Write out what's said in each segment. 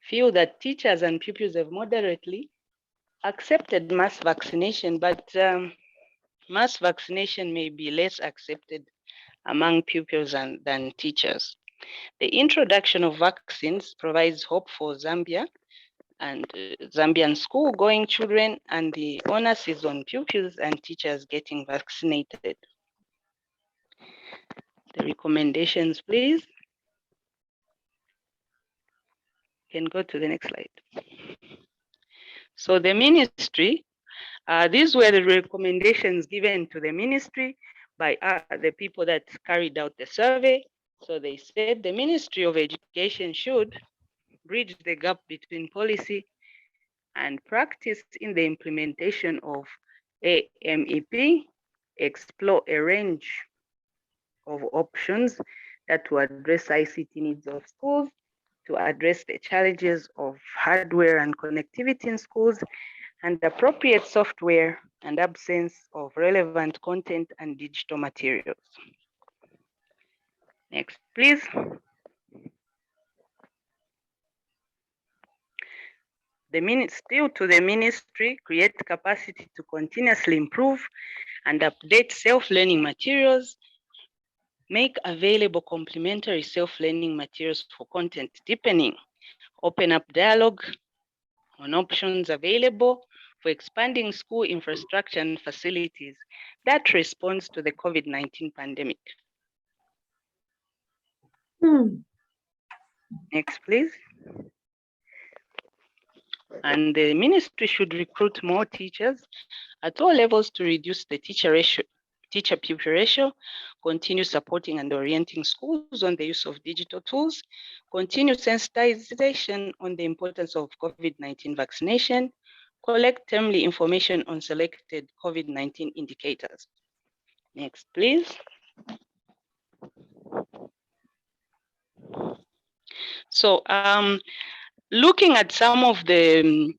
feel that teachers and pupils have moderately accepted mass vaccination, but mass vaccination may be less accepted among pupils than teachers. The introduction of vaccines provides hope for Zambia and Zambian school-going children, and the onus is on pupils and teachers getting vaccinated. The recommendations, please. You can go to the next slide. So the ministry, these were the recommendations given to the ministry by the people that carried out the survey. So they said the Ministry of Education should bridge the gap between policy and practice in the implementation of AMEP, explore a range of options that will address ICT needs of schools, to address the challenges of hardware and connectivity in schools, and appropriate software and absence of relevant content and digital materials. Next, please. Still to the ministry, create capacity to continuously improve and update self-learning materials, make available complementary self-learning materials for content deepening, open up dialogue on options available for expanding school infrastructure and facilities that responds to the COVID-19 pandemic. Next, please. And the ministry should recruit more teachers at all levels to reduce the teacher-pupil ratio, continue supporting and orienting schools on the use of digital tools, continue sensitization on the importance of COVID-19 vaccination, collect timely information on selected COVID-19 indicators. Next, please. So looking at some of the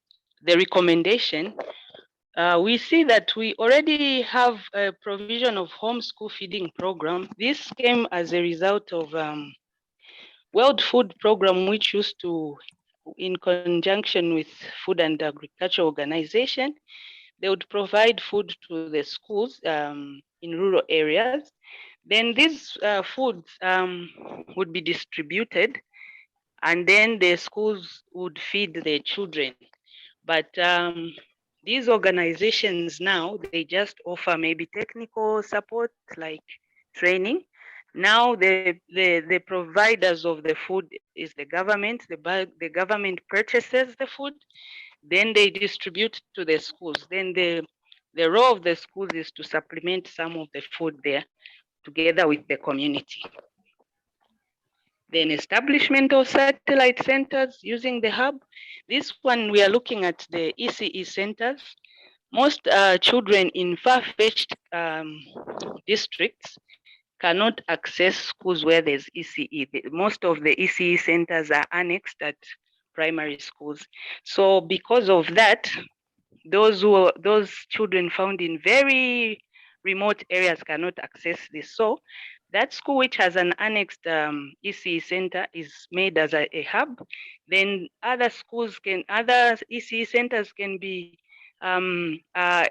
recommendation, we see that we already have a provision of homeschool feeding program. This came as a result of World Food Program, which used to, in conjunction with Food and Agriculture Organization, they would provide food to the schools in rural areas. Then these foods would be distributed, and then the schools would feed their children. But these organizations now, they just offer maybe technical support like training. Now the providers of the food is the government. The government purchases the food, then they distribute to the schools. Then the role of the schools is to supplement some of the food there together with the community. Then establishment of satellite centers using the hub. This one, we are looking at the ECE centers. Most children in far-fetched districts cannot access schools where there's ECE. Most of the ECE centers are annexed at primary schools. So because of that, those children found in very remote areas cannot access this. So that school which has an annexed ECE center is made as a hub. Then other ECE centers can be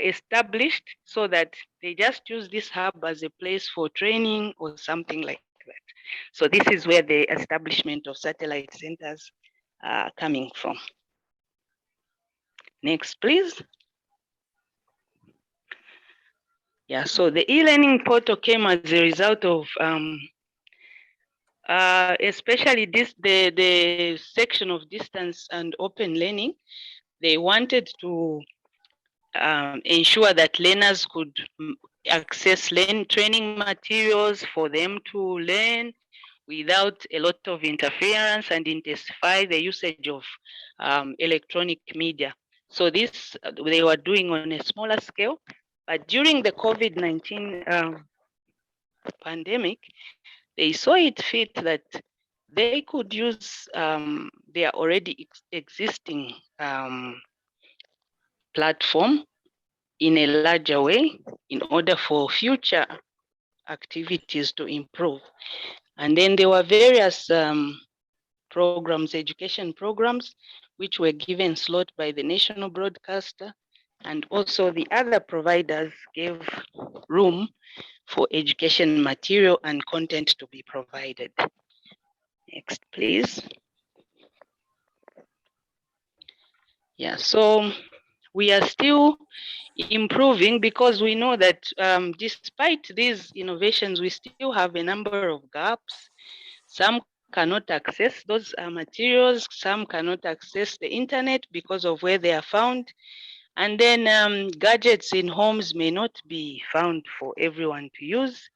established so that they just use this hub as a place for training or something like that. So this is where the establishment of satellite centers are coming from. Next, please. Yeah, so the e-learning portal came as a result of especially the section of distance and open learning. They wanted to ensure that learners could access training materials for them to learn without a lot of interference and intensify the usage of electronic media. So this they were doing on a smaller scale, but during the COVID-19 pandemic, they saw it fit that they could use their already existing platform in a larger way in order for future activities to improve. And then there were various programs, education programs, which were given slot by the national broadcaster. And also the other providers gave room for education material and content to be provided. Next, please. Yeah, so we are still improving because we know that despite these innovations, we still have a number of gaps. Some cannot access those materials, some cannot access the internet because of where they are found. And then gadgets in homes may not be found for everyone to use.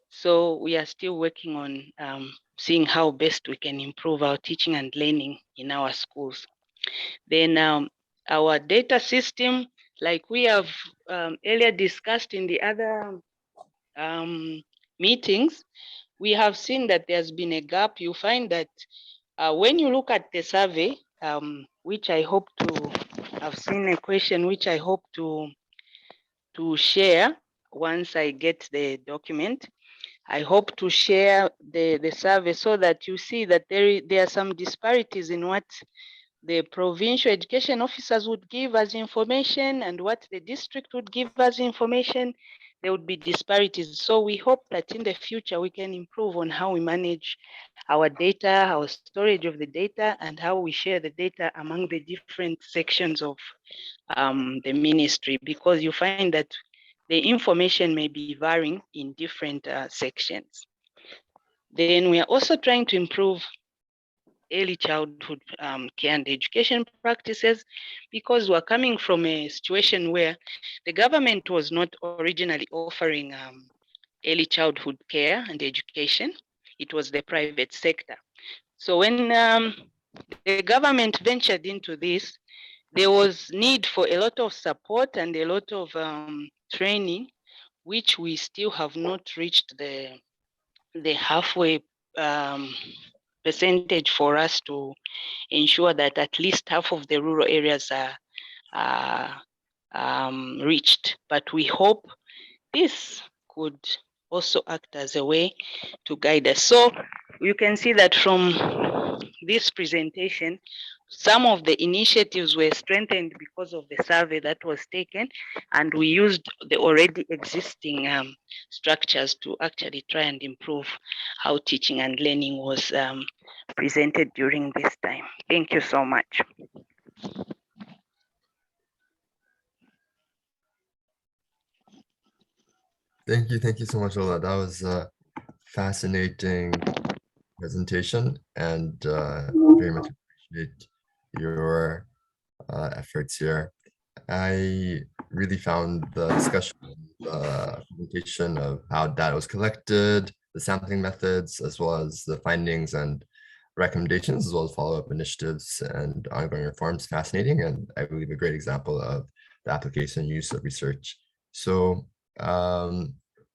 So we are still working on seeing how best we can improve our teaching and learning in our schools. Then our data system, like we have earlier discussed in the other meetings, we have seen that there's been a gap. You find that when you look at the survey, which I hope to, I've seen a question which I hope to share once I get the document. I hope to share the survey so that you see that there are some disparities in what the provincial education officers would give as information and what the district would give as information. There would be disparities. So we hope that in the future we can improve on how we manage our data, our storage of the data, and how we share the data among the different sections of the ministry, because you find that the information may be varying in different sections. Then we are also trying to improve early childhood care and education practices, because we're coming from a situation where the government was not originally offering early childhood care and education. It was the private sector. So when the government ventured into this, there was need for a lot of support and a lot of training, which we still have not reached the halfway percentage for us to ensure that at least half of the rural areas are reached. But we hope this could also act as a way to guide us. So you can see that from this presentation, some of the initiatives were strengthened because of the survey that was taken, and we used the already existing structures to actually try and improve how teaching and learning was presented during this time. Thank you so much. Thank you so much, Ola. That was a fascinating presentation, and very much appreciate your efforts here. I really found the discussion, the presentation of how data was collected, the sampling methods, as well as the findings and recommendations, as well as follow-up initiatives and ongoing reforms fascinating, and I believe a great example of the application and use of research. So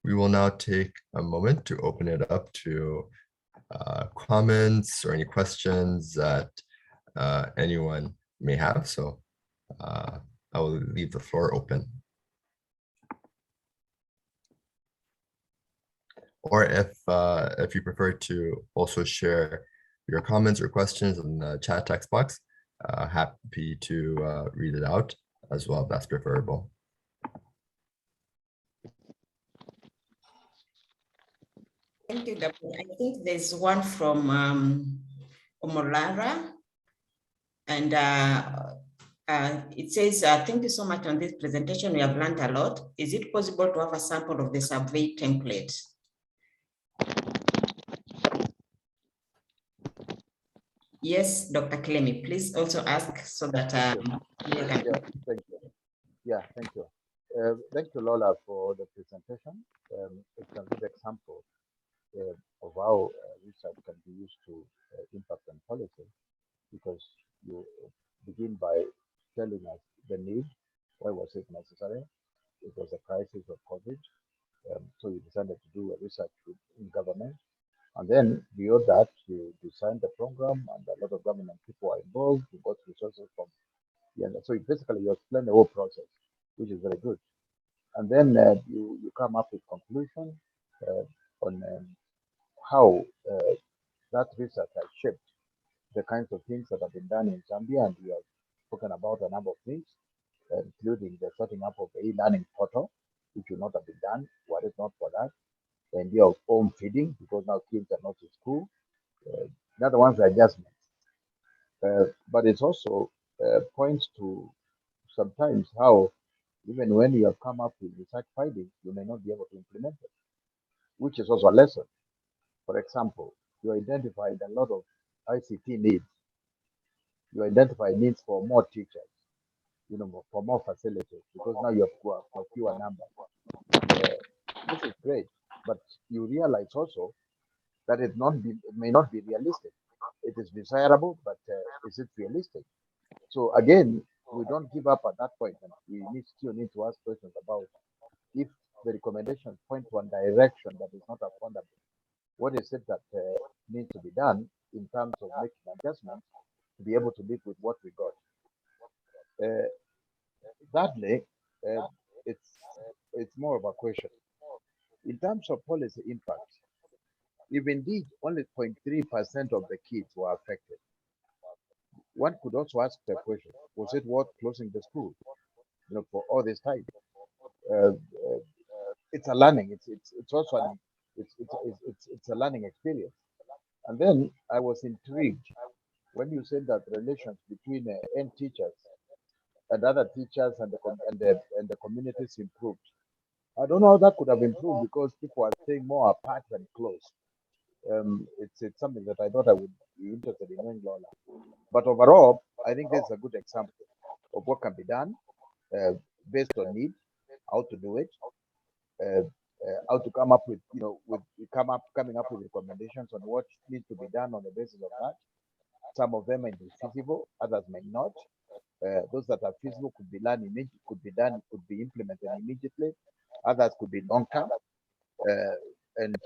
we will now take a moment to open it up to comments or any questions that anyone may have. So I will leave the floor open. Or if you prefer to also share your comments or questions in the chat text box, happy to read it out as well if that's preferable. Thank you, Dr. I think there's one from Omolara, and it says, thank you so much on this presentation. We have learned a lot. Is it possible to have a sample of the survey template? Yes, Dr. Clemi, please also ask so that thank you. Thank you. Thank you, Lola, for the presentation. It's a good example of how research can be used to impact on policy, because you begin by telling us the need. Why was it necessary? It was a crisis of COVID. So you decided to do a research in government. And then beyond that, you designed the program, and a lot of government people are involved. You got resources from, so basically you explain the whole process, which is very good. And then you come up with conclusion on how that research has shaped the kinds of things that have been done in Zambia, and we have spoken about a number of things, including the setting up of the e-learning portal, which would not have been done were it not for that. The idea of home feeding, because now kids are not in school. The other ones are adjustments. But it's also points to sometimes how even when you have come up with research findings, you may not be able to implement it, which is also a lesson. For example, you identified a lot of ICT needs. You identify needs for more teachers, for more facilities, because now you have for fewer numbers. This is great, but you realize also that it may not be realistic. It is desirable, but is it realistic? So again, we don't give up at that point, and we still need to ask questions about if the recommendations point to a direction that is not affordable. What is it that needs to be done in terms of making adjustments to be able to live with what we got? Uh, Thirdly, uh, it's it's more of a question in terms of policy impact. If indeed only 0.3% of the kids were affected, one could also ask the question: was it worth closing the school? For all this time, uh, uh, it's a learning. It's also it's a learning experience. And then I was intrigued when you said that relations between end teachers and other teachers and the communities improved. I don't know how that could have improved because people are staying more apart than close. It's something that I thought I would be interested in knowing, Lola. But overall, I think this is a good example of what can be done uh, based on need, how to do it, uh, how to come up with, coming up with recommendations on what needs to be done on the basis of that. Some of them may be feasible, others may not. Those that are feasible could be could be implemented immediately. Others could be long term, and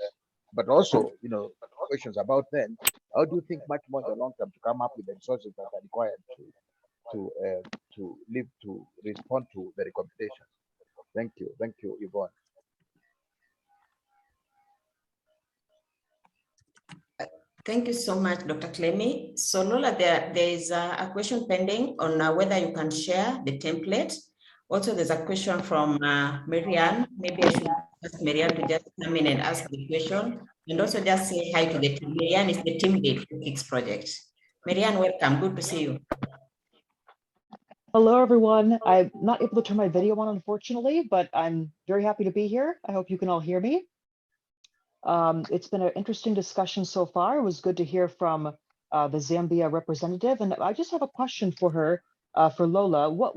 but also, questions about then. How do you think much more in the long term to come up with the resources that are required to uh, to respond to the recommendations? Thank you, Yvonne. Thank you so much, Dr. Clemi. So Lola, there is a question pending on whether you can share the template. Also, there's a question from Marianne. Maybe I should ask Marianne to just come in and ask the question. And also just say hi to the team. Marianne is the team lead for KICS project. Marianne, welcome. Good to see you. Hello, everyone. I'm not able to turn my video on, unfortunately, but I'm very happy to be here. I hope you can all hear me. It's been an interesting discussion so far. It was good to hear from the Zambia representative, and I just have a question for her, for Lola. What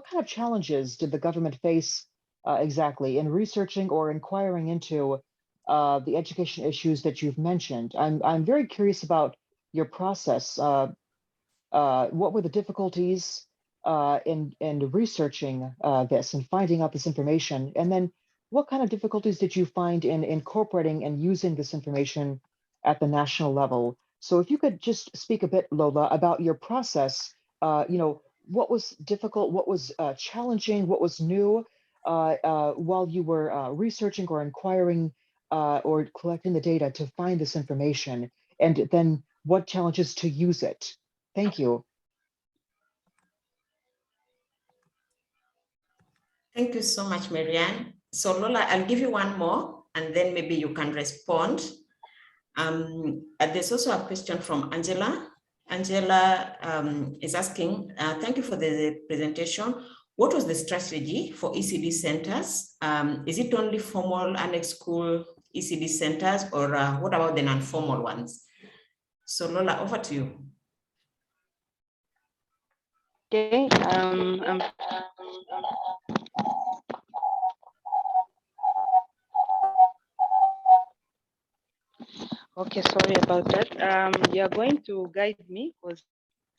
kind of challenges did the government face exactly in researching or inquiring into the education issues that you've mentioned? I'm very curious about your process. What were the difficulties in researching this and finding out this information? And then what kind of difficulties did you find in incorporating and using this information at the national level? So if you could just speak a bit, Lola, about your process, what was difficult, what was challenging, what was new while you were researching or inquiring or collecting the data to find this information, and then what challenges to use it. Thank you. Thank you so much, Marianne. So Lola, I'll give you one more, and then maybe you can respond. There's also a question from Angela. Angela is asking, thank you for the presentation. What was the strategy for ECD centers? Is it only formal annex school ECD centers, or what about the non-formal ones? So Lola, over to you. Okay. Okay, sorry about that. You are going to guide me because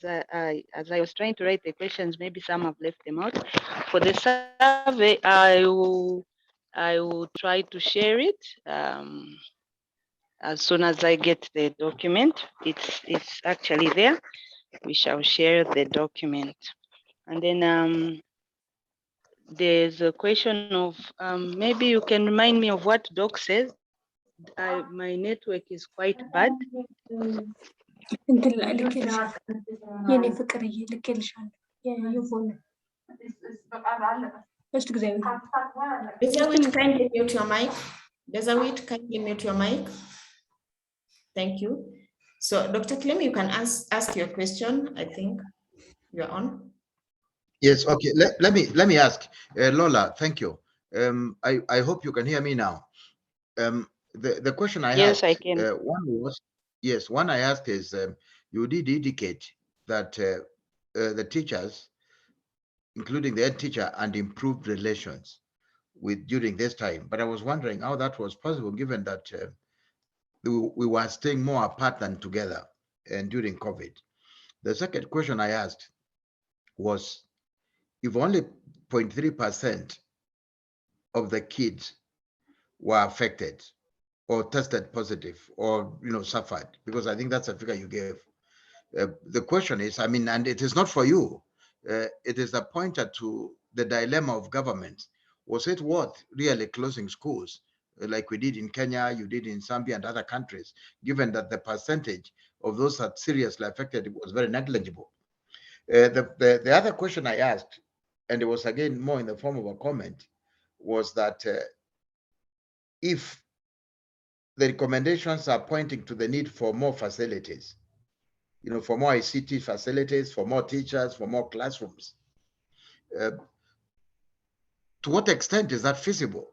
as I was trying to write the questions, maybe some have left them out. For the survey, I will try to share it as soon as I get the document. It's actually there. We shall share the document, and then there's a question of maybe you can remind me of what doc says. My network is quite bad. እንትን ልኬልሻለሁ የኔ ፍቅርዬ ልኬልሻለሁ የሆነ እሱ ጊዜ Desawit, kindly mute your mic. Desawit, kindly mute your mic. Thank you. So Dr. Clem, you can ask your question. I think you're on. Yes, okay. Let me ask. Lola, thank you. I hope you can hear me now. The question I Yes, asked, I can. one I asked is, you did indicate that the teachers, including the head teacher, and improved relations with during this time. But I was wondering how that was possible, given that we were staying more apart than together, and during COVID. The second question I asked was, if only 0.3% of the kids were affected or tested positive or suffered, because I think that's a figure you gave. The question is, I mean, and it is not for you, it is a pointer to the dilemma of government. Was it worth really closing schools like we did in Kenya, you did in Zambia and other countries, given that the percentage of those that seriously affected was very negligible? The other question I asked, and it was again more in the form of a comment, was that if the recommendations are pointing to the need for more facilities, for more ICT facilities, for more teachers, for more classrooms, to what extent is that feasible?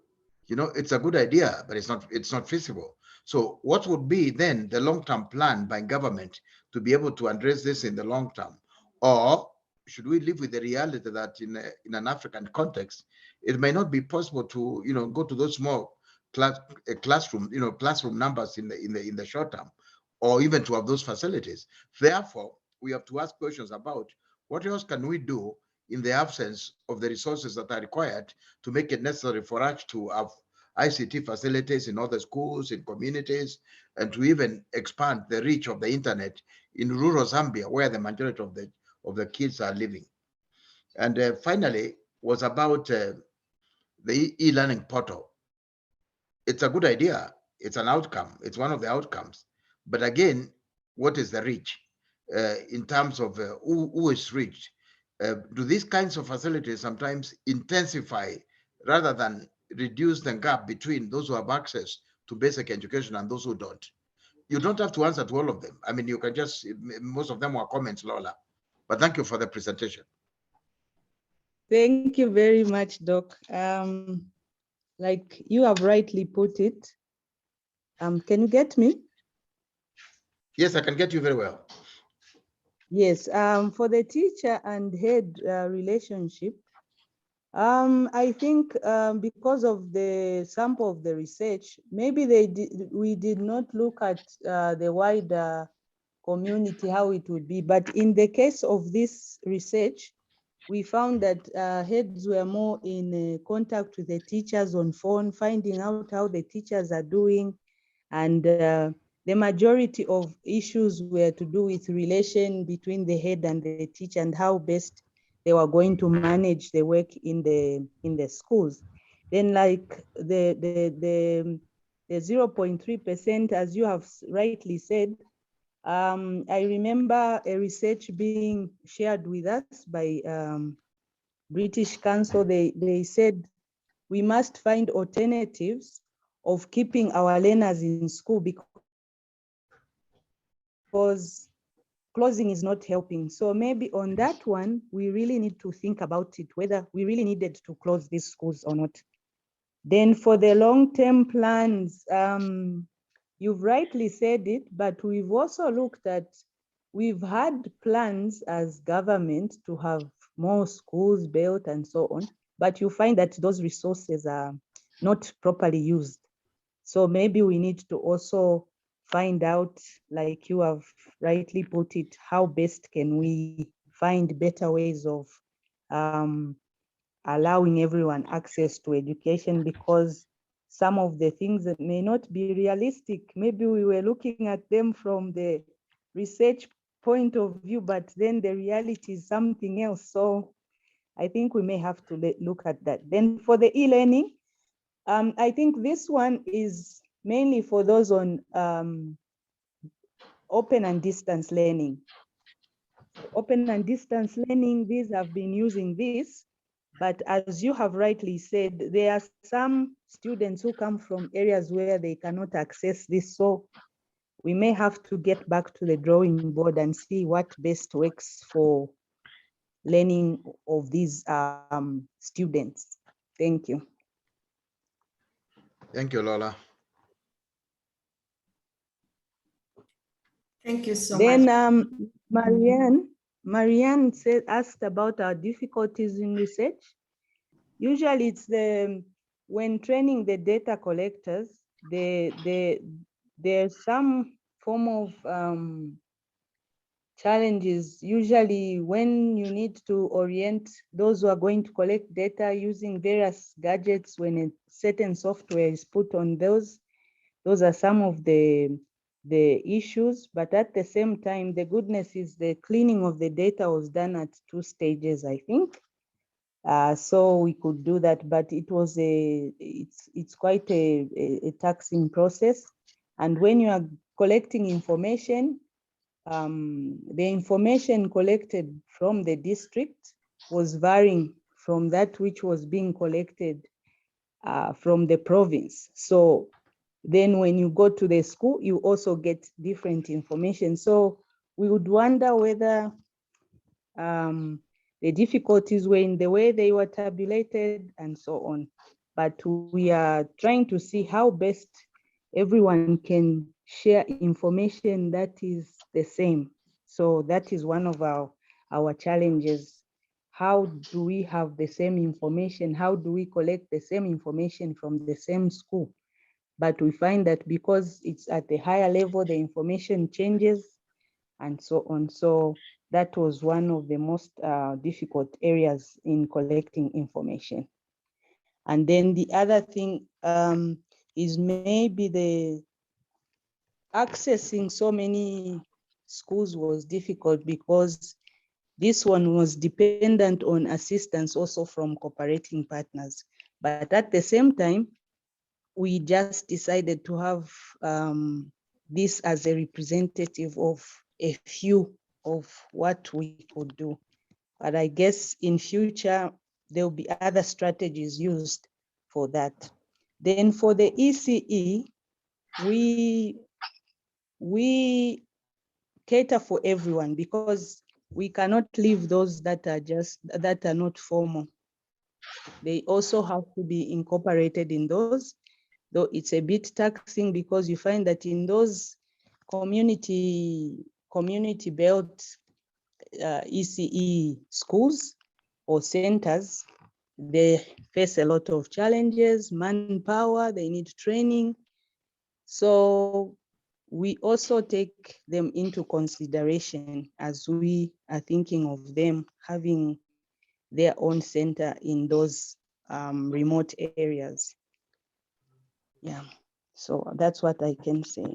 It's a good idea, but it's not feasible. So what would be then the long-term plan by government to be able to address this in the long term? Or should we live with the reality that in an African context, it may not be possible to go to those small classroom numbers in the short term, or even to have those facilities. Therefore, we have to ask questions about what else can we do in the absence of the resources that are required to make it necessary for us to have ICT facilities in other schools, in communities, and to even expand the reach of the internet in rural Zambia, where the majority of the kids are living. And finally, was about the e-learning portal. It's a good idea. It's an outcome. It's one of the outcomes. But again, what is the reach in terms of who is reached? Do these kinds of facilities sometimes intensify rather than reduce the gap between those who have access to basic education and those who don't? You don't have to answer to all of them. I mean, you can just, most of them were comments, Lola. But thank you for the presentation. Thank you very much, Doc. Like you have rightly put it, can you get me? Yes, I can get you very well. Yes, for the teacher and head relationship, I think because of the sample of the research, maybe we did not look at the wider community, how it would be. But in the case of this research, we found that heads were more in contact with the teachers on phone, finding out how the teachers are doing. And the majority of issues were to do with relation between the head and the teacher and how best they were going to manage the work in the schools. Then like the 0.3%, as you have rightly said, I remember a research being shared with us by British Council. They said we must find alternatives of keeping our learners in school because closing is not helping. So maybe on that one, we really need to think about it, whether we really needed to close these schools or not. Then for the long-term plans, you've rightly said it, but we've also looked at, we've had plans as government to have more schools built and so on, but you find that those resources are not properly used. So maybe we need to also find out, like you have rightly put it, how best can we find better ways of allowing everyone access to education, because some of the things that may not be realistic, maybe we were looking at them from the research point of view, but then the reality is something else. So I think we may have to look at that. Then for the e-learning, I think this one is mainly for those on open and distance learning. Open and distance learning, these have been using this, but as you have rightly said, there are some students who come from areas where they cannot access this. So we may have to get back to the drawing board and see what best works for learning of these students. Thank you. Thank you, Lola. Thank you so Then much. Marianne asked about our difficulties in research. Usually it's when training the data collectors, there's some form of challenges. Usually when you need to orient those who are going to collect data using various gadgets, when a certain software is put on those are some of the issues. But at the same time, the goodness is the cleaning of the data was done at 2 stages, I think. So we could do that, but it was it's quite a taxing process. And when you are collecting information, the information collected from the district was varying from that which was being collected from the province. So then when you go to the school, you also get different information. So we would wonder whether the difficulties were in the way they were tabulated and so on. But we are trying to see how best everyone can share information that is the same. So that is one of our challenges. How do we have the same information? How do we collect the same information from the same school? But we find that because it's at a higher level, the information changes and so on. So that was one of the most difficult areas in collecting information. And then the other thing is maybe the accessing so many schools was difficult because this one was dependent on assistance also from cooperating partners. But at the same time, we just decided to have this as a representative of a few of what we could do. But I guess in future, there will be other strategies used for that. Then for the ECE, we cater for everyone because we cannot leave those that are not formal. They also have to be incorporated in those, though it's a bit taxing because you find that in those community-built ECE schools or centers, they face a lot of challenges, manpower, they need training. So we also take them into consideration as we are thinking of them having their own center in those remote areas. Yeah, so that's what I can say.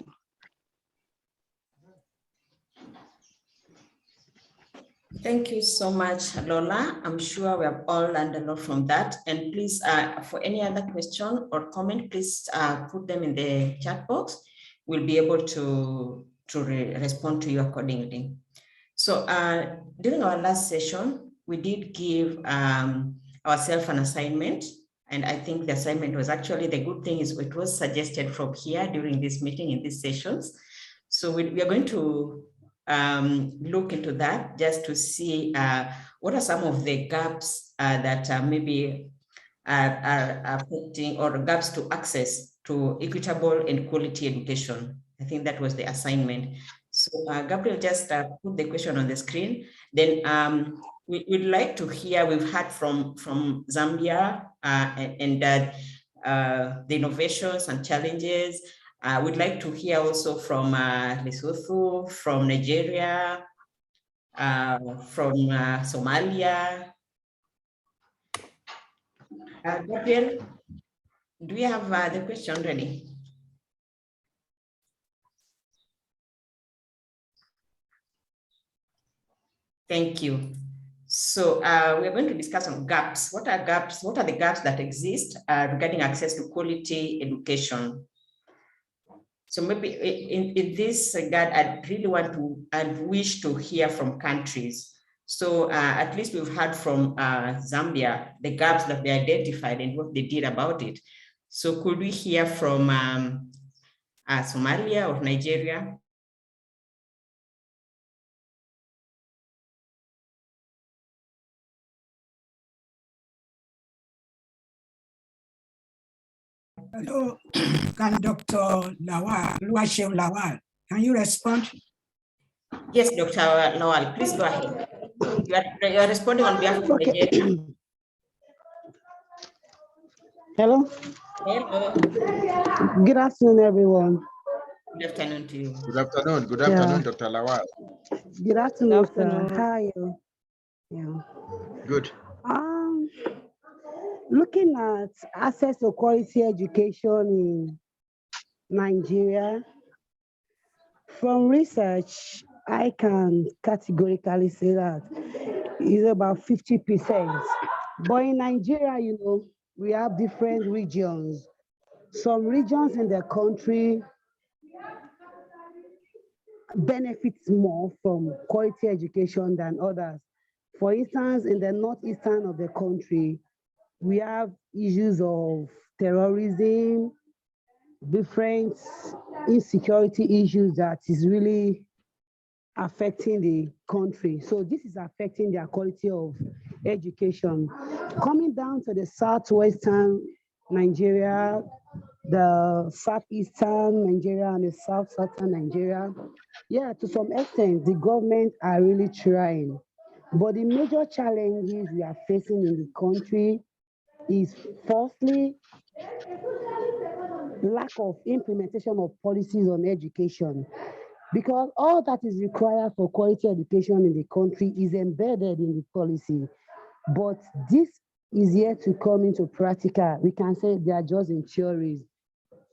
Thank you so much, Lola. I'm sure we have all learned a lot from that. And please, for any other question or comment, please put them in the chat box. We'll be able to respond to you accordingly. So during our last session, we did give ourselves an assignment. And I think the assignment was actually, the good thing is it was suggested from here during this meeting in these sessions. So we are going to look into that just to see what are some of the gaps that maybe are affecting, or gaps to access to equitable and quality education. I think that was the assignment. So Gabriel just put the question on the screen. Then we'd like to hear, we've heard from Zambia and the innovations and challenges. We'd like to hear also from Lesotho, from Nigeria, from Somalia. Gabriel, do we have the question ready? Thank you. So we're going to discuss on gaps. What are gaps? What are the gaps that exist regarding access to quality education? So maybe in this regard, I really want to and wish to hear from countries. So at least we've heard from Zambia, the gaps that they identified and what they did about it. So could we hear from Somalia or Nigeria? Hello, can Dr. Lawal, can you respond? Yes, Dr. Lawal, please go ahead. You are responding on behalf of Nigeria. Hello. Hello. Good afternoon, everyone. Good afternoon to you. Good afternoon. Good afternoon, Dr. Lawal. Good afternoon, sir. How are you? Yeah. Good. Looking at access to quality education in Nigeria, from research, I can categorically say that it's about 50%. But in Nigeria, you know, we have different regions. Some regions in the country benefits more from quality education than others. For instance, in the northeastern of the country, we have issues of terrorism, different insecurity issues that is really affecting the country. So this is affecting their quality of education. Coming down to the southwestern Nigeria, the southeastern Nigeria and the southern Nigeria, yeah, to some extent, the government are really trying. But the major challenges we are facing in the country is firstly, lack of implementation of policies on education. Because all that is required for quality education in the country is embedded in the policy. But this is yet to come into practical. We can say they are just in theories.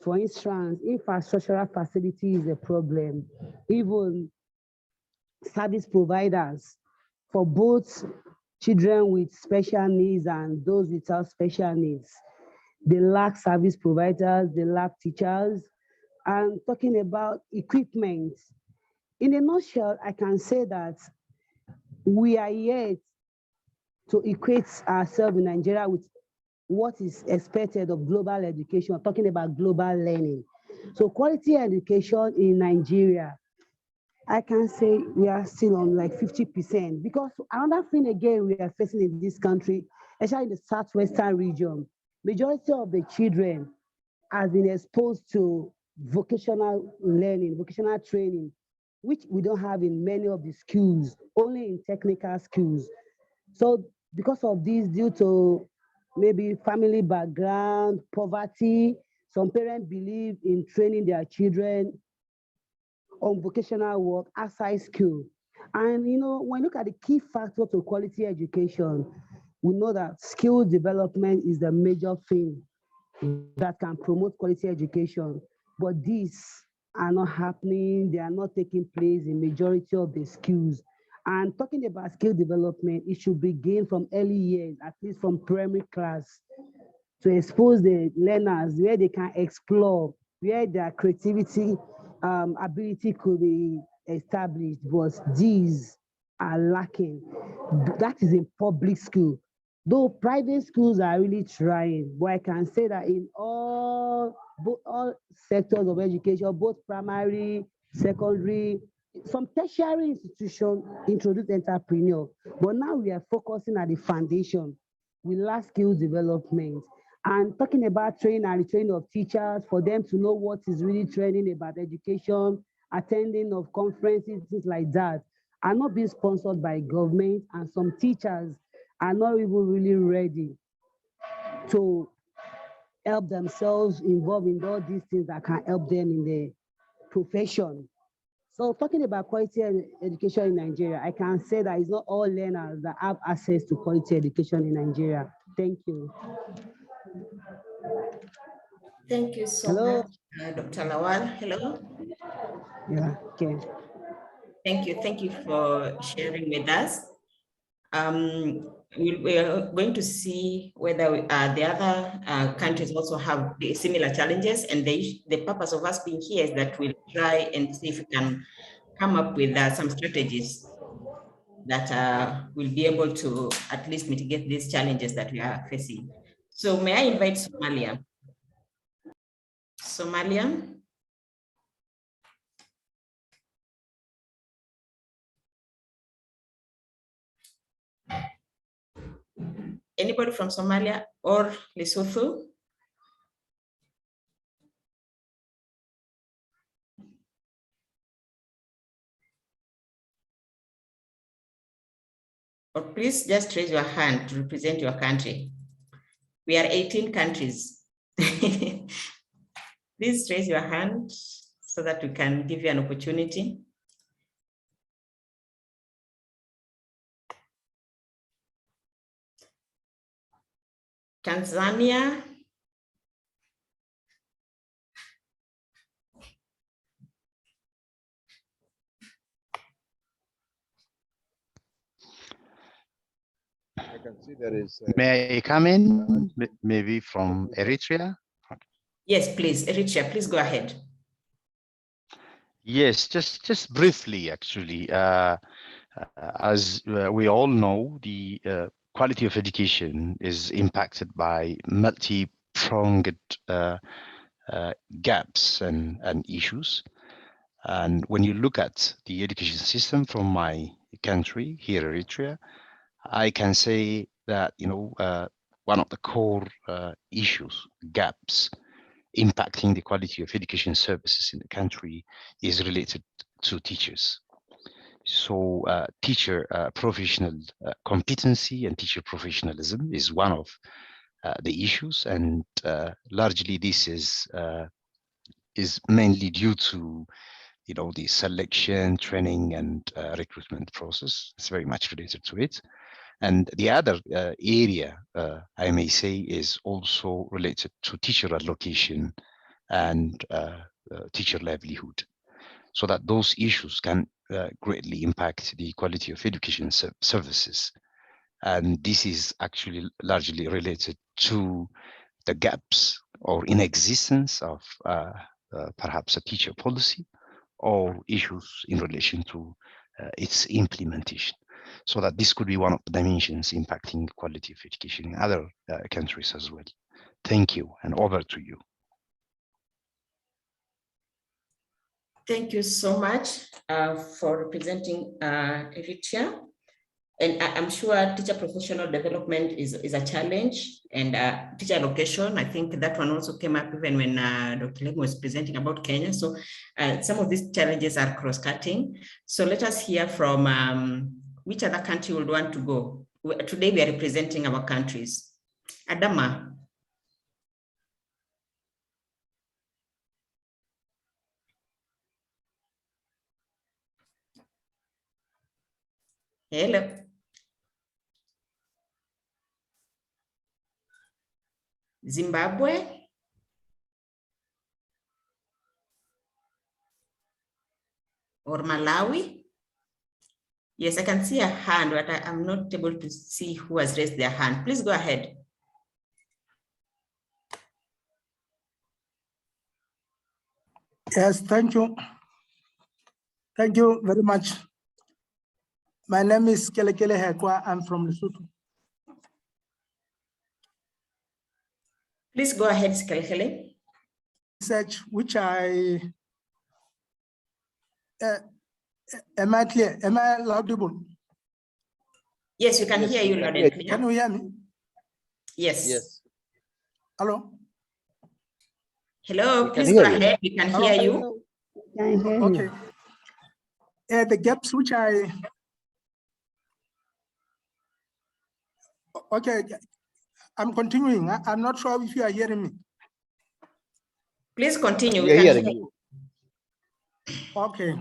For instance, infrastructural facility is a problem. Even service providers for both children with special needs and those without special needs. They lack service providers, they lack teachers. And talking about equipment, in a nutshell, I can say that we are yet to equate ourselves in Nigeria with what is expected of global education, talking about global learning. So quality education in Nigeria, I can say we are still on like 50%, because another thing again we are facing in this country, especially in the southwestern region, majority of the children has been exposed to vocational learning, vocational training, which we don't have in many of the schools, only in technical schools. So because of this, due to maybe family background, poverty, some parents believe in training their children on vocational work outside school. And you know, when you look at the key factor to quality education, we know that skill development is the major thing that can promote quality education. But these are not happening, they are not taking place in majority of the schools. And talking about skill development, it should begin from early years, at least from primary class, to expose the learners where they can explore, where their creativity, ability could be established, but these are lacking. That is in public school. Though private schools are really trying, but I can say that in all sectors of education, both primary, secondary, some tertiary institutions introduce entrepreneur, but now we are focusing at the foundation. We lack skills development. And talking about training and retraining of teachers for them to know what is really training about education, attending of conferences, things like that, are not being sponsored by government, and some teachers are not even really ready to help themselves involved in all these things that can help them in the profession. So talking about quality education in Nigeria, I can say that it's not all learners that have access to quality education in Nigeria. Thank you. Thank you so Hello. much, Dr. Lawal. Hello. Yeah, okay. Thank you for sharing with us. we are going to see whether the other countries also have the similar challenges, and the purpose of us being here is that we'll try and see if we can come up with some strategies that will be able to at least mitigate these challenges that we are facing. So may I invite Somalia? Somalia? Anybody from Somalia or Lesotho? Or please just raise your hand to represent your country. We are 18 countries. Please raise your hand so that we can give you an opportunity. Tanzania. I can see there is. May I come in? Maybe from Eritrea? Yes, please, Eritrea, please go ahead. Yes, just briefly, actually. As we all know, the quality of education is impacted by multi-pronged gaps and issues. And when you look at the education system from my country, here, Eritrea, I can say that, one of the core issues, gaps, impacting the quality of education services in the country is related to teachers. So teacher professional competency and teacher professionalism is one of the issues, and largely this is mainly due to the selection, training, and recruitment process. It's very much related to it. And the other area, I may say, is also related to teacher allocation and teacher livelihood, so that those issues can greatly impact the quality of education services. And this is actually largely related to the gaps or inexistence of perhaps a teacher policy or issues in relation to its implementation. So that this could be one of the dimensions impacting quality of education in other countries as well. Thank you, and over to you. Thank you so much for representing Eritrea. And I'm sure teacher professional development is a challenge, and teacher allocation, I think that one also came up even when Dr. Lemo was presenting about Kenya. So some of these challenges are cross-cutting. So let us hear from which other country would want to go. Today we are representing our countries. Adama. Hello. Zimbabwe. Or Malawi. Yes, I can see a hand, but I'm not able to see who has raised their hand. Please go ahead. Yes, thank you. Thank you very much. My name is Kelekele Hekwa. I'm from Lesotho. Please go ahead, Kelekele. Research which I am I clear? Am I audible? Yes, we can hear you loud and clear. Can you hear me? Yes. Yes. Hello? Hello, please go ahead. We can hear you. Okay. The gaps which okay, I'm continuing. I'm not sure if you are hearing me. Please continue. We are hearing you. Okay.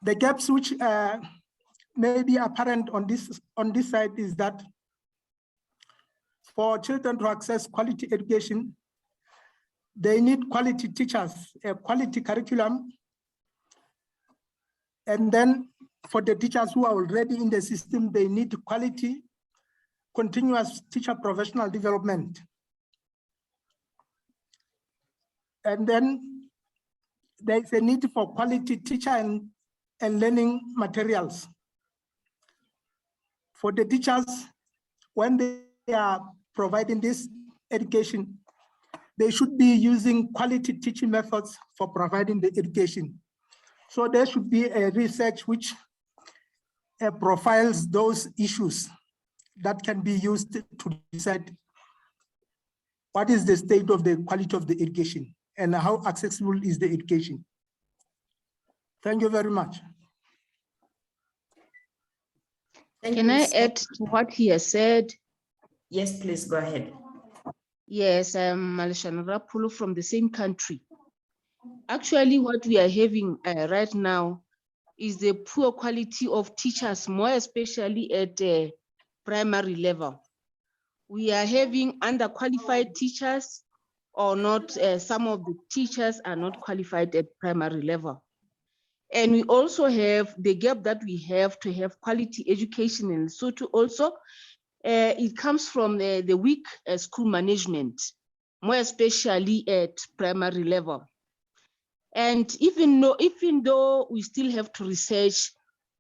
The gaps which may be apparent on this side is that for children to access quality education, they need quality teachers, a quality curriculum. And then for the teachers who are already in the system, they need quality continuous teacher professional development. And then there is a need for quality teacher and learning materials. For the teachers, when they are providing this education, they should be using quality teaching methods for providing the education. So there should be a research which profiles those issues that can be used to decide what is the state of the quality of the education and how accessible is the education. Thank you very much. Can I add to what he has said? Yes, please go ahead. Yes, I'm Malishana Rapulu from the same country. Actually, what we are having right now is the poor quality of teachers, more especially at the primary level. We are having underqualified teachers, or not, some of the teachers are not qualified at primary level. And we also have the gap that we have to have quality education in Lesotho also. It comes from the weak school management, more especially at primary level. And even though we still have to research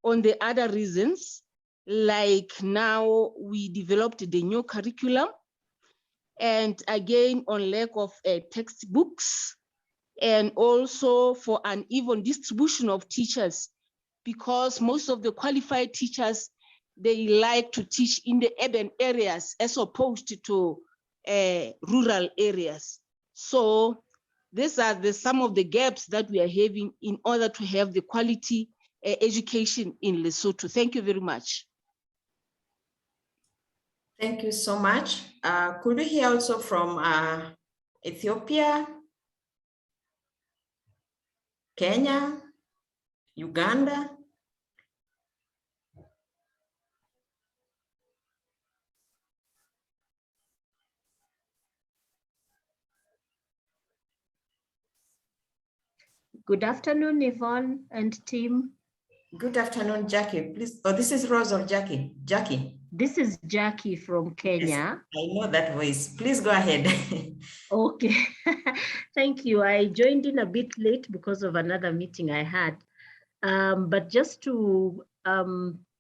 on the other reasons, like now we developed the new curriculum, and again on lack of textbooks, and also for uneven distribution of teachers, because most of the qualified teachers, they like to teach in the urban areas as opposed to rural areas. So these are some of the gaps that we are having in order to have the quality education in Lesotho. Thank you very much. Thank you so much. Could we hear also from Ethiopia, Kenya, Uganda? Good afternoon, Yvonne and team. Good afternoon, Jackie. Please, oh, this is Rose or Jackie? Jackie. This is Jackie from Kenya. Yes, I know that voice. Please go ahead. Okay, thank you. I joined in a bit late because of another meeting I had. But just to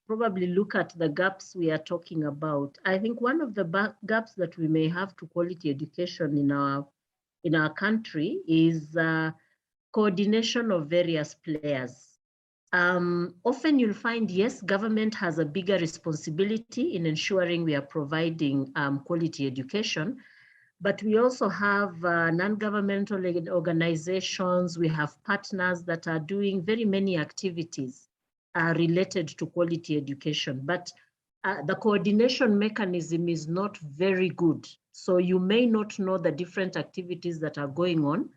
probably look at the gaps we are talking about, I think one of the gaps that we may have to quality education in our country is coordination of various players. Often you'll find, yes, government has a bigger responsibility in ensuring we are providing quality education, but we also have non-governmental organizations, we have partners that are doing very many activities related to quality education, but the coordination mechanism is not very good. So you may not know the different activities that are going on,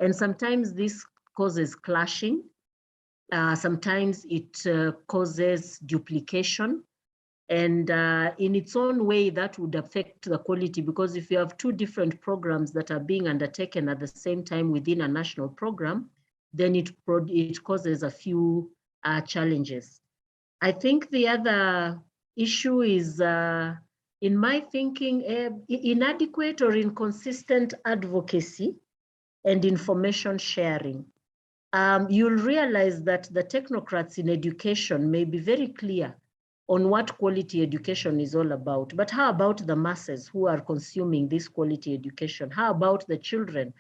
and sometimes this causes clashing. Sometimes it causes duplication, and in its own way that would affect the quality, because if you have two different programs that are being undertaken at the same time within a national program, then it causes a few challenges. I think the other issue is, in my thinking, inadequate or inconsistent advocacy and information sharing. You'll realize that the technocrats in education may be very clear on what quality education is all about, but how about the masses who are consuming this quality education? How about the children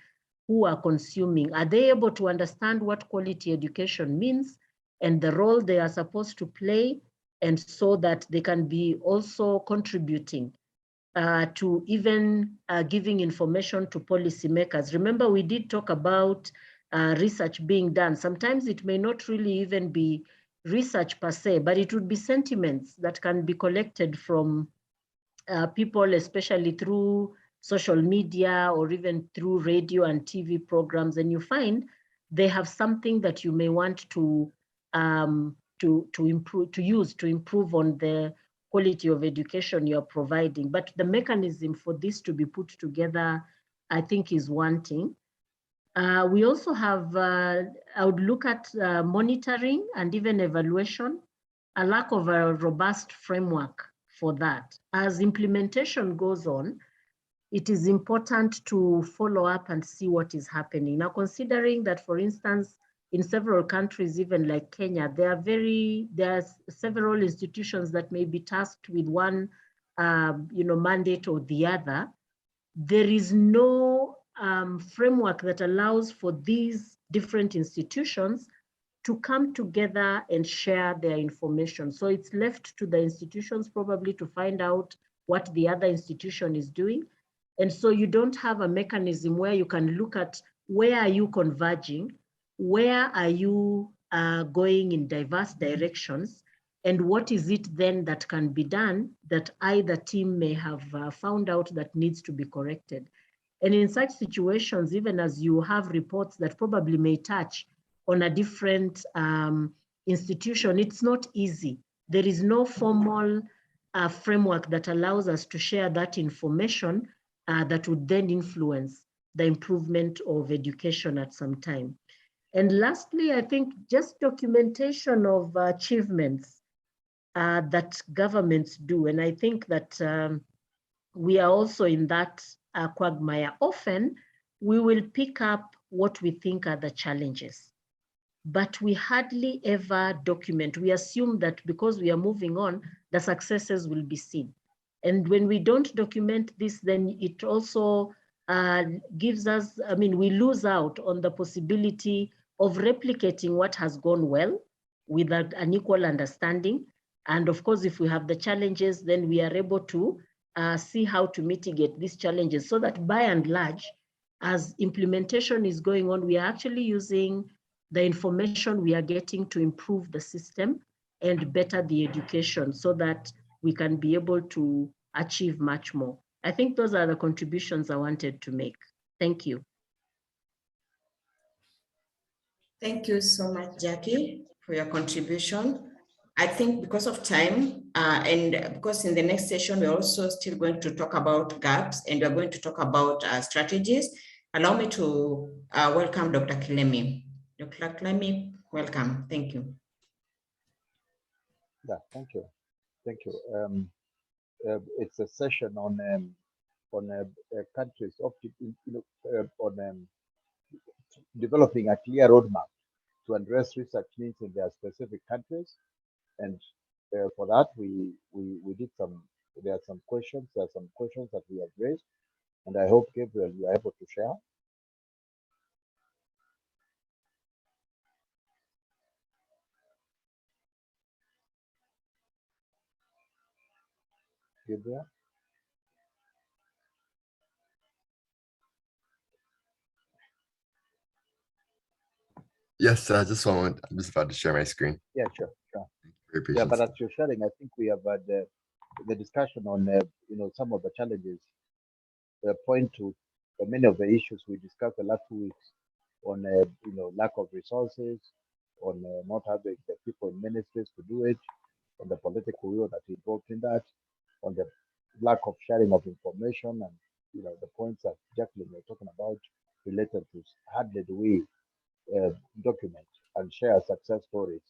who are consuming? Are they able to understand what quality education means and the role they are supposed to play, and so that they can be also contributing to even giving information to policymakers? Remember, we did talk about research being done. Sometimes it may not really even be research per se, but it would be sentiments that can be collected from people, especially through social media or even through radio and TV programs, and you find they have something that you may want to improve on the quality of education you're providing. But the mechanism for this to be put together, I think, is wanting. We also have, I would look at monitoring and even evaluation, a lack of a robust framework for that. As implementation goes on, it is important to follow up and see what is happening. Now, considering that, for instance, in several countries, even like Kenya, there are several institutions that may be tasked with one mandate or the other. There is no framework that allows for these different institutions to come together and share their information. So it's left to the institutions probably to find out what the other institution is doing. And so you don't have a mechanism where you can look at where are you converging, where are you going in diverse directions, and what is it then that can be done that either team may have found out that needs to be corrected. And in such situations, even as you have reports that probably may touch on a different institution, it's not easy. There is no formal framework that allows us to share that information that would then influence the improvement of education at some time. And lastly, I think just documentation of achievements that governments do. And I think that we are also in that quagmire. Often, we will pick up what we think are the challenges, but we hardly ever document. We assume that because we are moving on, the successes will be seen. And when we don't document this, then it also gives us, we lose out on the possibility of replicating what has gone well with an equal understanding. And of course, if we have the challenges, then we are able to see how to mitigate these challenges so that by and large, as implementation is going on, we are actually using the information we are getting to improve the system and better the education so that we can be able to achieve much more. I think those are the contributions I wanted to make. Thank you. Thank you so much, Jackie, for your contribution. I think because of time and because in the next session, we're also still going to talk about gaps and we're going to talk about strategies. Allow me to welcome Dr. Kilemi. Dr. Kilemi, welcome. Thank you. Yeah, thank you. Thank you. It's a session on countries on developing a clear roadmap to address research needs in their specific countries. And for that, we did there are some questions that we have raised. And I hope, Gabriel, you are able to share. Gabriel? Yes, just one moment. I'm just about to share my screen. Yeah, sure. Very Yeah, patient. but as you're sharing, I think we have had the discussion on some of the challenges point to many of the issues we discussed the last 2 weeks on lack of resources, on not having the people in ministries to do it, on the political will that involved in that, on the lack of sharing of information, and the points that Jacqueline was talking about related to how did we document and share success stories.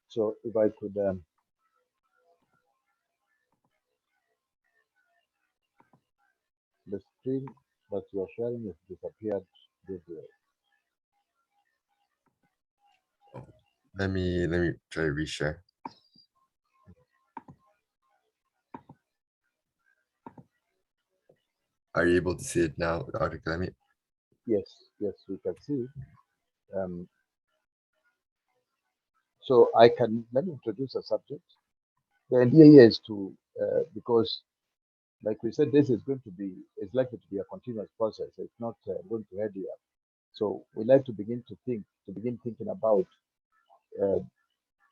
So if I could the screen that you are sharing has disappeared this way. Let me try to reshare. Are you able to see it now, Dr. Kilemi? Yes, we can see. So let me introduce a subject. The idea here is to, because like we said, this is it's likely to be a continuous process. It's not going to end here. So we like to begin thinking about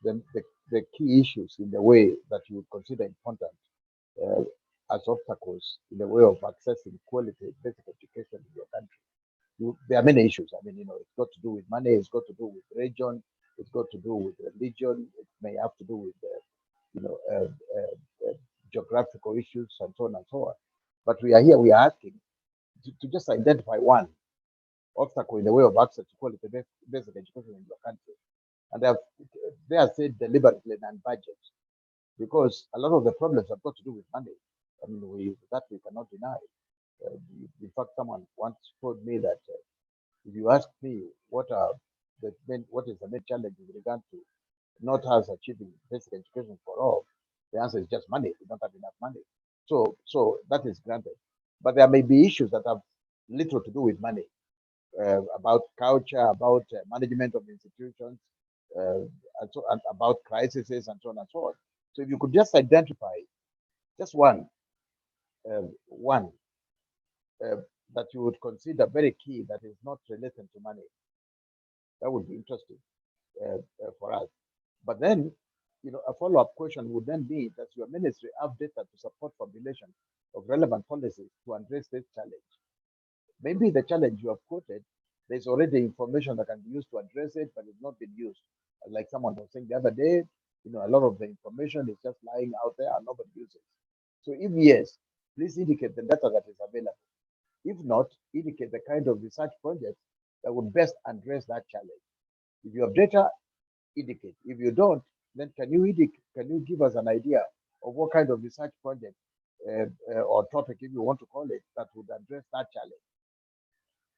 the key issues in the way that you would consider important as obstacles in the way of accessing quality basic education in your country. There are many issues. It's got to do with money, it's got to do with region, It's got to do with religion. It may have to do with, geographical issues and so on and so on. But we are here, we are asking to just identify one obstacle in the way of access to quality basic education in your country. And they have said deliberately non-budget, because a lot of the problems have got to do with money. I mean, that we cannot deny. In fact, someone once told me that if you ask me what is the main challenge with regard to not us achieving basic education for all, the answer is just money. We don't have enough money. So that is granted. But there may be issues that have little to do with money, about culture, about management of institutions, and about crises and so on and so on. So if you could just identify just one that you would consider very key that is not related to money, that would be interesting for us. But then, a follow-up question would then be, does your ministry have data to support formulation of relevant policies to address this challenge? Maybe the challenge you have quoted, there's already information that can be used to address it, but it's not been used. Like someone was saying the other day, a lot of the information is just lying out there and nobody uses. So if yes, please indicate the data that is available. If not, indicate the kind of research projects that would best address that challenge. If you have data, indicate. If you don't, then can you give us an idea of what kind of research project or topic, if you want to call it, that would address that challenge?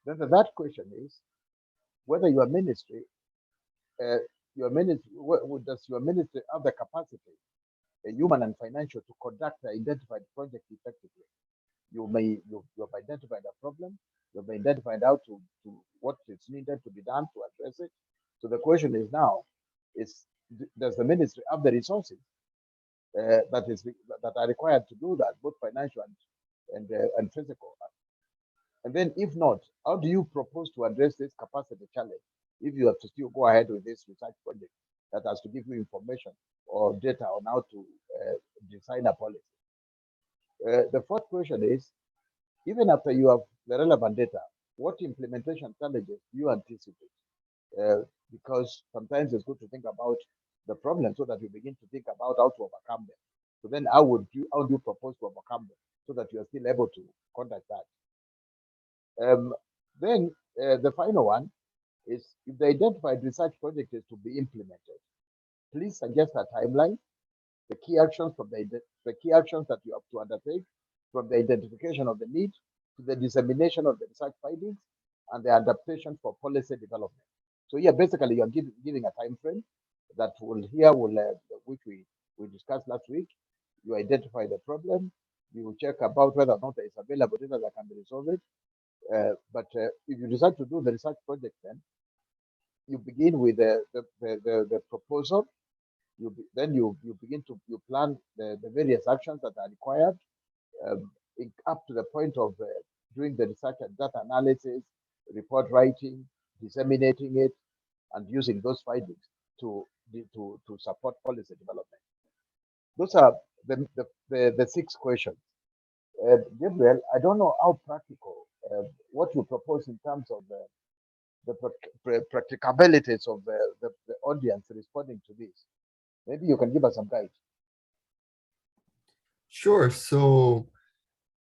Then the third question is whether your ministry, does your ministry have the capacity, human and financial, to conduct the identified project effectively? You have identified a problem. You have identified how to what is needed to be done to address it. So the question is now, does the ministry have the resources that are required to do that, both financial and physical? And then, if not, how do you propose to address this capacity challenge if you have to still go ahead with this research project that has to give you information or data on how to design a policy? The fourth question is, even after you have the relevant data, what implementation challenges do you anticipate? Because sometimes it's good to think about the problem so that you begin to think about how to overcome them. So then how do you propose to overcome them so that you are still able to conduct that? Then the final one is, if the identified research project is to be implemented, please suggest a timeline, the key actions that you have to undertake, from the identification of the need to the dissemination of the research findings and the adaptation for policy development. So yeah, basically you're giving a time frame that which we discussed last week. You identify the problem, you check about whether or not there is available data that can be resolved. But if you decide to do the research project, then you begin with the proposal. Then you begin to plan the various actions that are required, up to the point of doing the research and data analysis, report writing, disseminating it, and using those findings to support policy development. Those are the 6 questions. Gabriel, I don't know how practical what you propose in terms of the practicabilities of the audience responding to this. Maybe you can give us some guide. Sure. So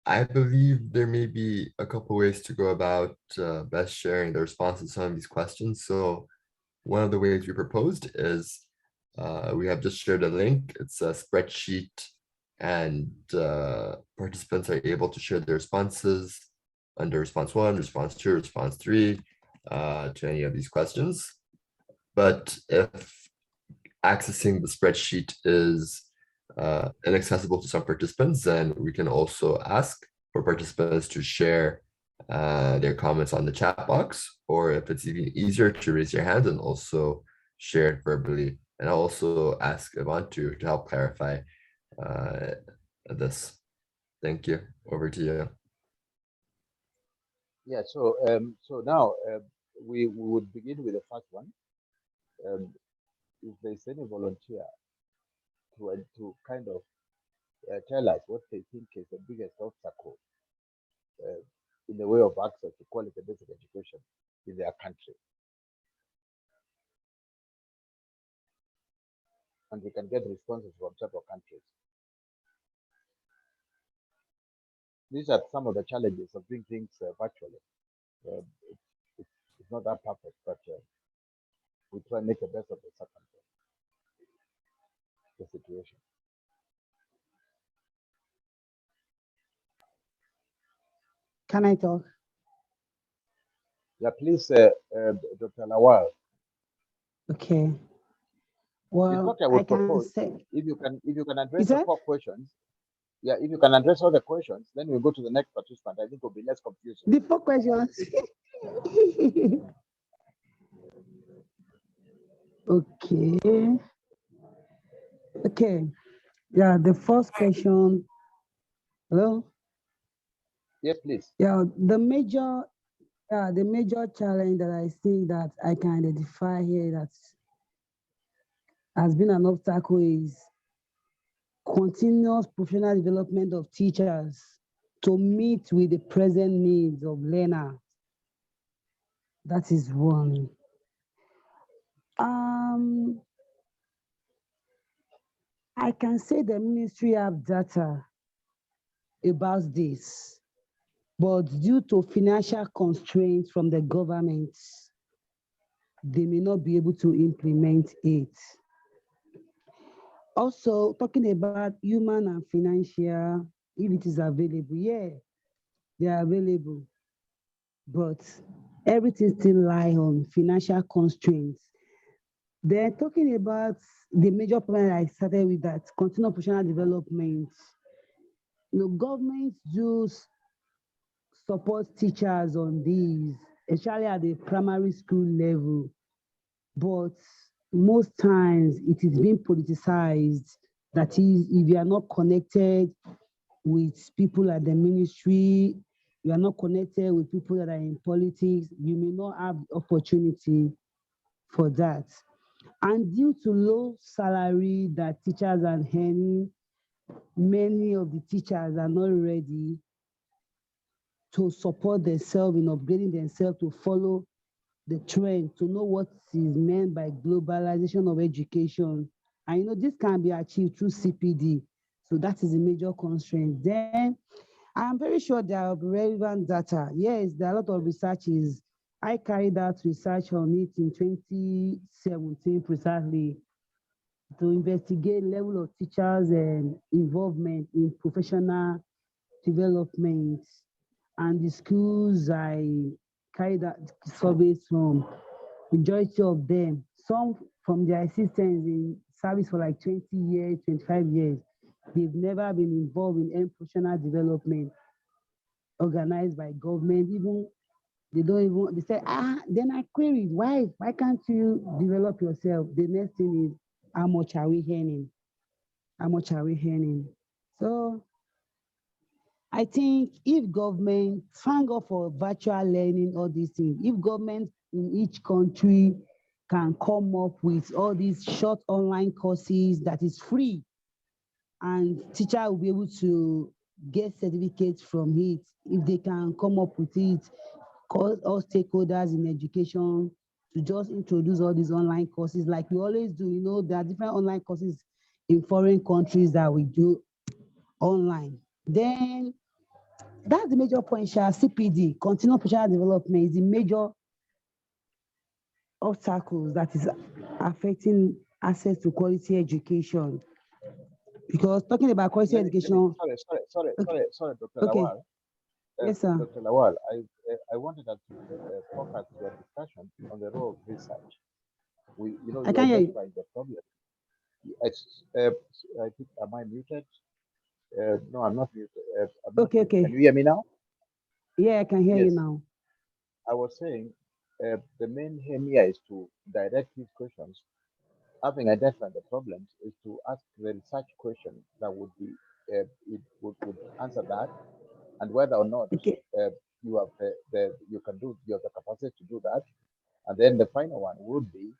I believe there may be a couple ways to go about best sharing the responses to some of these questions. So one of the ways we proposed is we have just shared a link. It's a spreadsheet, and participants are able to share their responses under response 1, response 2, response 3 to any of these questions. But if accessing the spreadsheet is inaccessible to some participants, then we can also ask for participants to share their comments on the chat box, or if it's even easier, to raise your hand and also share it verbally. And I'll also ask Yvonne to help clarify this. Thank you. Over to you. Yeah, so now we would begin with the first one. If there's any volunteer to kind of tell us what they think is the biggest obstacle in the way of access to quality basic education in their country. and we can get responses from several countries. These are some of the challenges of doing things virtually. It's not that perfect, but we try and make the best of the circumstance, the situation. Can I talk? Yeah, please, Dr. Lawal. Okay. Well, I I would can propose say. if you can address Is the that? 4 questions. Yeah, if you can address all the questions, then we'll go to the next participant. I think it will be less confusing. The 4 questions. Okay. Okay. Yeah, the first question. Hello? Yes, please. Yeah, the major challenge that I think that I can identify here that has been an obstacle is continuous professional development of teachers to meet with the present needs of learners. That is one. I can say the ministry have data about this, but due to financial constraints from the government, they may not be able to implement it. Also, talking about human and financial, if it is available, yeah, they are available, but everything still lies on financial constraints. Then talking about the major problem I started with, that continual professional development, governments do support teachers on these, especially at the primary school level, but most times it is being politicized. That is, if you are not connected with people at the ministry, you are not connected with people that are in politics, you may not have opportunity for that. And due to low salary that teachers are earning, many of the teachers are not ready to support themselves in upgrading themselves to follow the trend, to know what is meant by globalization of education. And this can be achieved through CPD. So that is a major constraint. Then I'm very sure there are relevant data. Yes, there are a lot of researches. I carried out research on it in 2017 precisely to investigate level of teachers' involvement in professional development. And the schools I carried out surveys from, majority of them, some from their existence in service for like 20 years, 25 years, they've never been involved in any professional development organized by government. Even they don't even, they say, then I queried, why can't you develop yourself? The next thing is, how much are we earning? How much are we earning? So I think if government, thank God for virtual learning, all these things, if government in each country can come up with all these short online courses that is free, and teacher will be able to get certificates from it, if they can come up with it, call all stakeholders in education to just introduce all these online courses like we always do. There are different online courses in foreign countries that we do online. Then that's the major point, CPD, continual professional development, is the major obstacles that is affecting access to quality education. Because talking about quality education. Sorry, Dr. Okay. Lawal. Yes, sir. Dr. Lawal, I wanted us to focus your discussion on the role of research. You I can't hear you. identified the problem. I think, am I muted? No, I'm not muted. Okay. Can you hear me now? Yeah, I can hear you Yes. now. I was saying the main aim here is to direct these questions. Having identified the problems, is to ask the research question that would be it would answer that, and whether or not you have you have the capacity to do that. And then the final one would be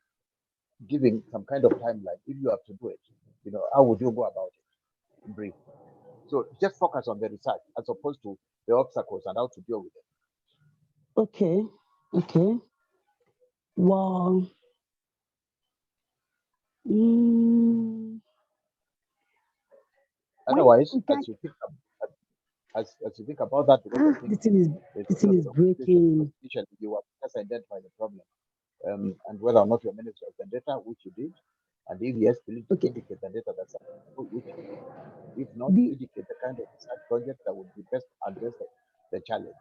giving some kind of timeline. If you have to do it, how would you go about it? In brief. So just focus on the research as opposed to the obstacles and how to deal with it. Okay. Well, Otherwise, as you think about that, because I think this thing is breaking. initially you have just identified the problem, and whether or not your minister has the data, which you did, and if yes, please indicate the data that's which you did. If not, indicate the kind of research project that would be best address the challenge.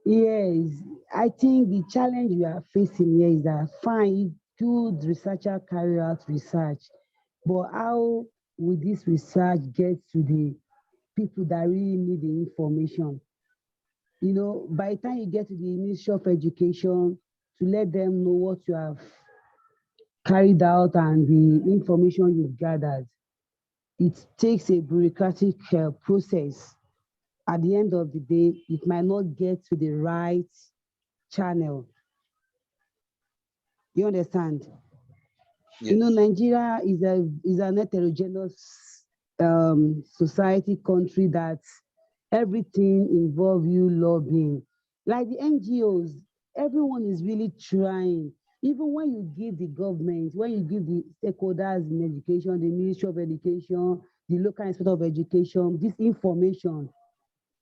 Yes, I think the challenge we are facing here is that fine, good researcher carry out research, but how will this research get to the people that really need the information? You know, by the time you get to the Ministry of Education, to let them know what you have carried out and the information you've gathered, it takes a bureaucratic process. At the end of the day, it might not get to the right channel. You understand? Yes. You know, Nigeria is an heterogeneous society, country that everything involves you lobbying. Like the NGOs, everyone is really trying. Even when you give the government, when you give the stakeholders in education, the Ministry of Education, the local inspector of education, this information,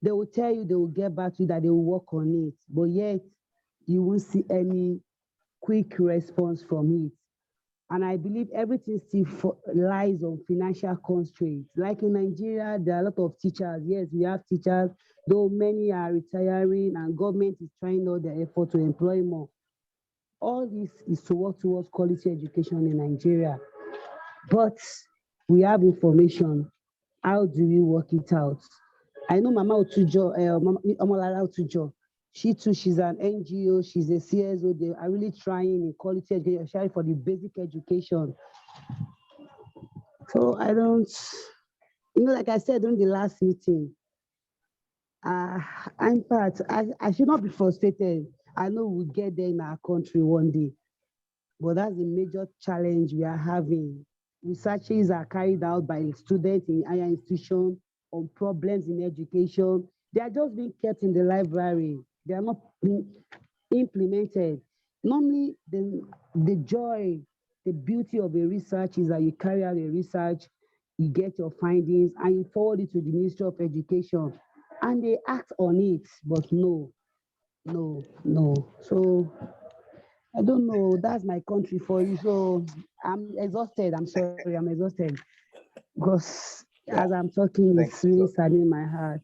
they will tell you, they will get back to you that they will work on it. But yet, you won't see any quick response from it. And I believe everything still lies on financial constraints. Like in Nigeria, there are a lot of teachers. Yes, we have teachers, though many are retiring and government is trying all their effort to employ more. All this is to work towards quality education in Nigeria. But we have information. How do we work it out? I know Mama Otujo, Omolara Otujo. She too, she's an NGO, she's a CSO. They are really trying in quality education, especially for the basic education. So I don't, like I said during the last meeting, in fact, I should not be frustrated. I know we'll get there in our country one day, but that's the major challenge we are having. Researches are carried out by students in higher institutions on problems in education. They are just being kept in the library. They are not being implemented. Normally, the joy, the beauty of a research is that you carry out a research, you get your findings, and you forward it to the Ministry of Education, and they act on it, but no. So I don't know, that's my country for you. So I'm exhausted, I'm sorry, I'm exhausted. Because as I'm talking, it's really saddening my heart.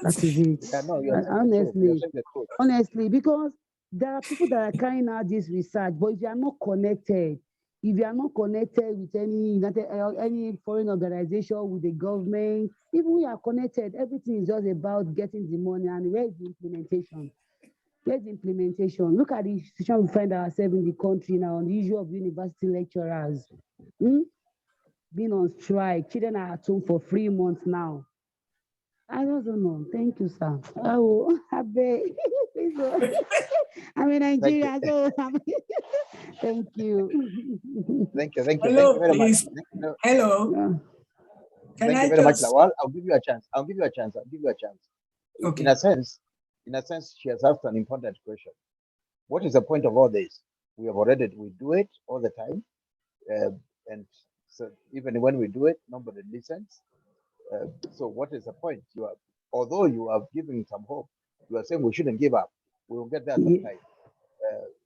That is it. Yeah, no, you're saying the truth. Honestly, because there are people that are carrying out this research, but if you are not connected, with any foreign organization, with the government, even we are connected, everything is just about getting the money, and where is the implementation? Where's the implementation? Look at the situation we find ourselves in the country now, on the issue of university lecturers being on strike. Children are at home for 3 months now. I don't know. Thank you, sir. Oh, I beg. I'm in Nigeria, so thank you. Thank you Hello, very much. Hello. Yeah. Can Thank I you very much, just... Lawal. I'll give you a chance. Okay. In a sense, she has asked an important question. What is the point of all this? We do it all the time. And so even when we do it, nobody listens. So what is the point? Although you are giving some hope, you are saying we shouldn't give up. We will get there sometime.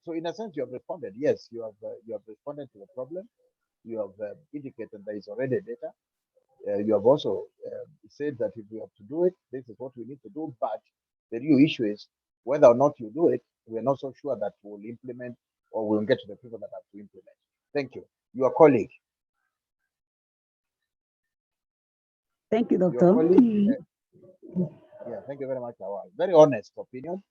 So in a sense, you have responded. Yes, you have responded to the problem. You have indicated there is already data. You have also said that if we have to do it, this is what we need to do. But the real issue is whether or not you do it, we are not so sure that we'll implement or we'll get to the people that have to implement. Thank you. Your colleague. Thank you, Doctor. Your colleague, yeah, thank you very much, Lawal. Very honest opinion.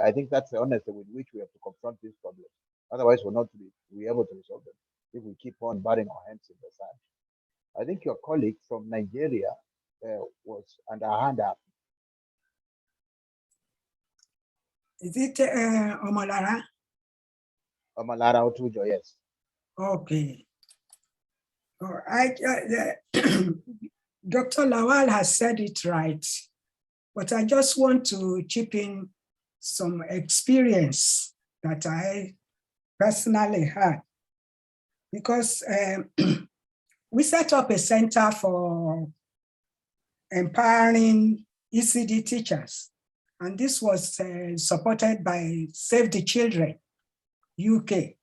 I think that's the honesty with which we have to confront these problems. Otherwise, we'll not be able to resolve them if we keep on burying our hands in the sand. I think your colleague from Nigeria was under her hand up. Is it Omolara? Omolara Otujo, yes. Okay. All right. Dr. Lawal has said it right, but I just want to chip in some experience that I personally had. Because we set up a center for empowering ECD teachers. And this was supported by Save the Children, UK.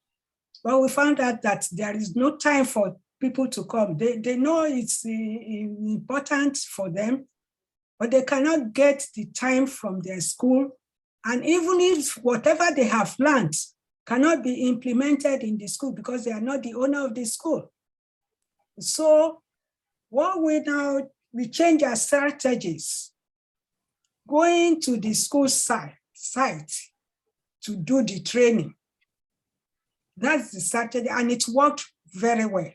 But we found out that there is no time for people to come. They know it's important for them, but they cannot get the time from their school. And even if whatever they have learned cannot be implemented in the school because they are not the owner of the school. So what we change our strategies, going to the school site to do the training. That's the strategy, and it worked very well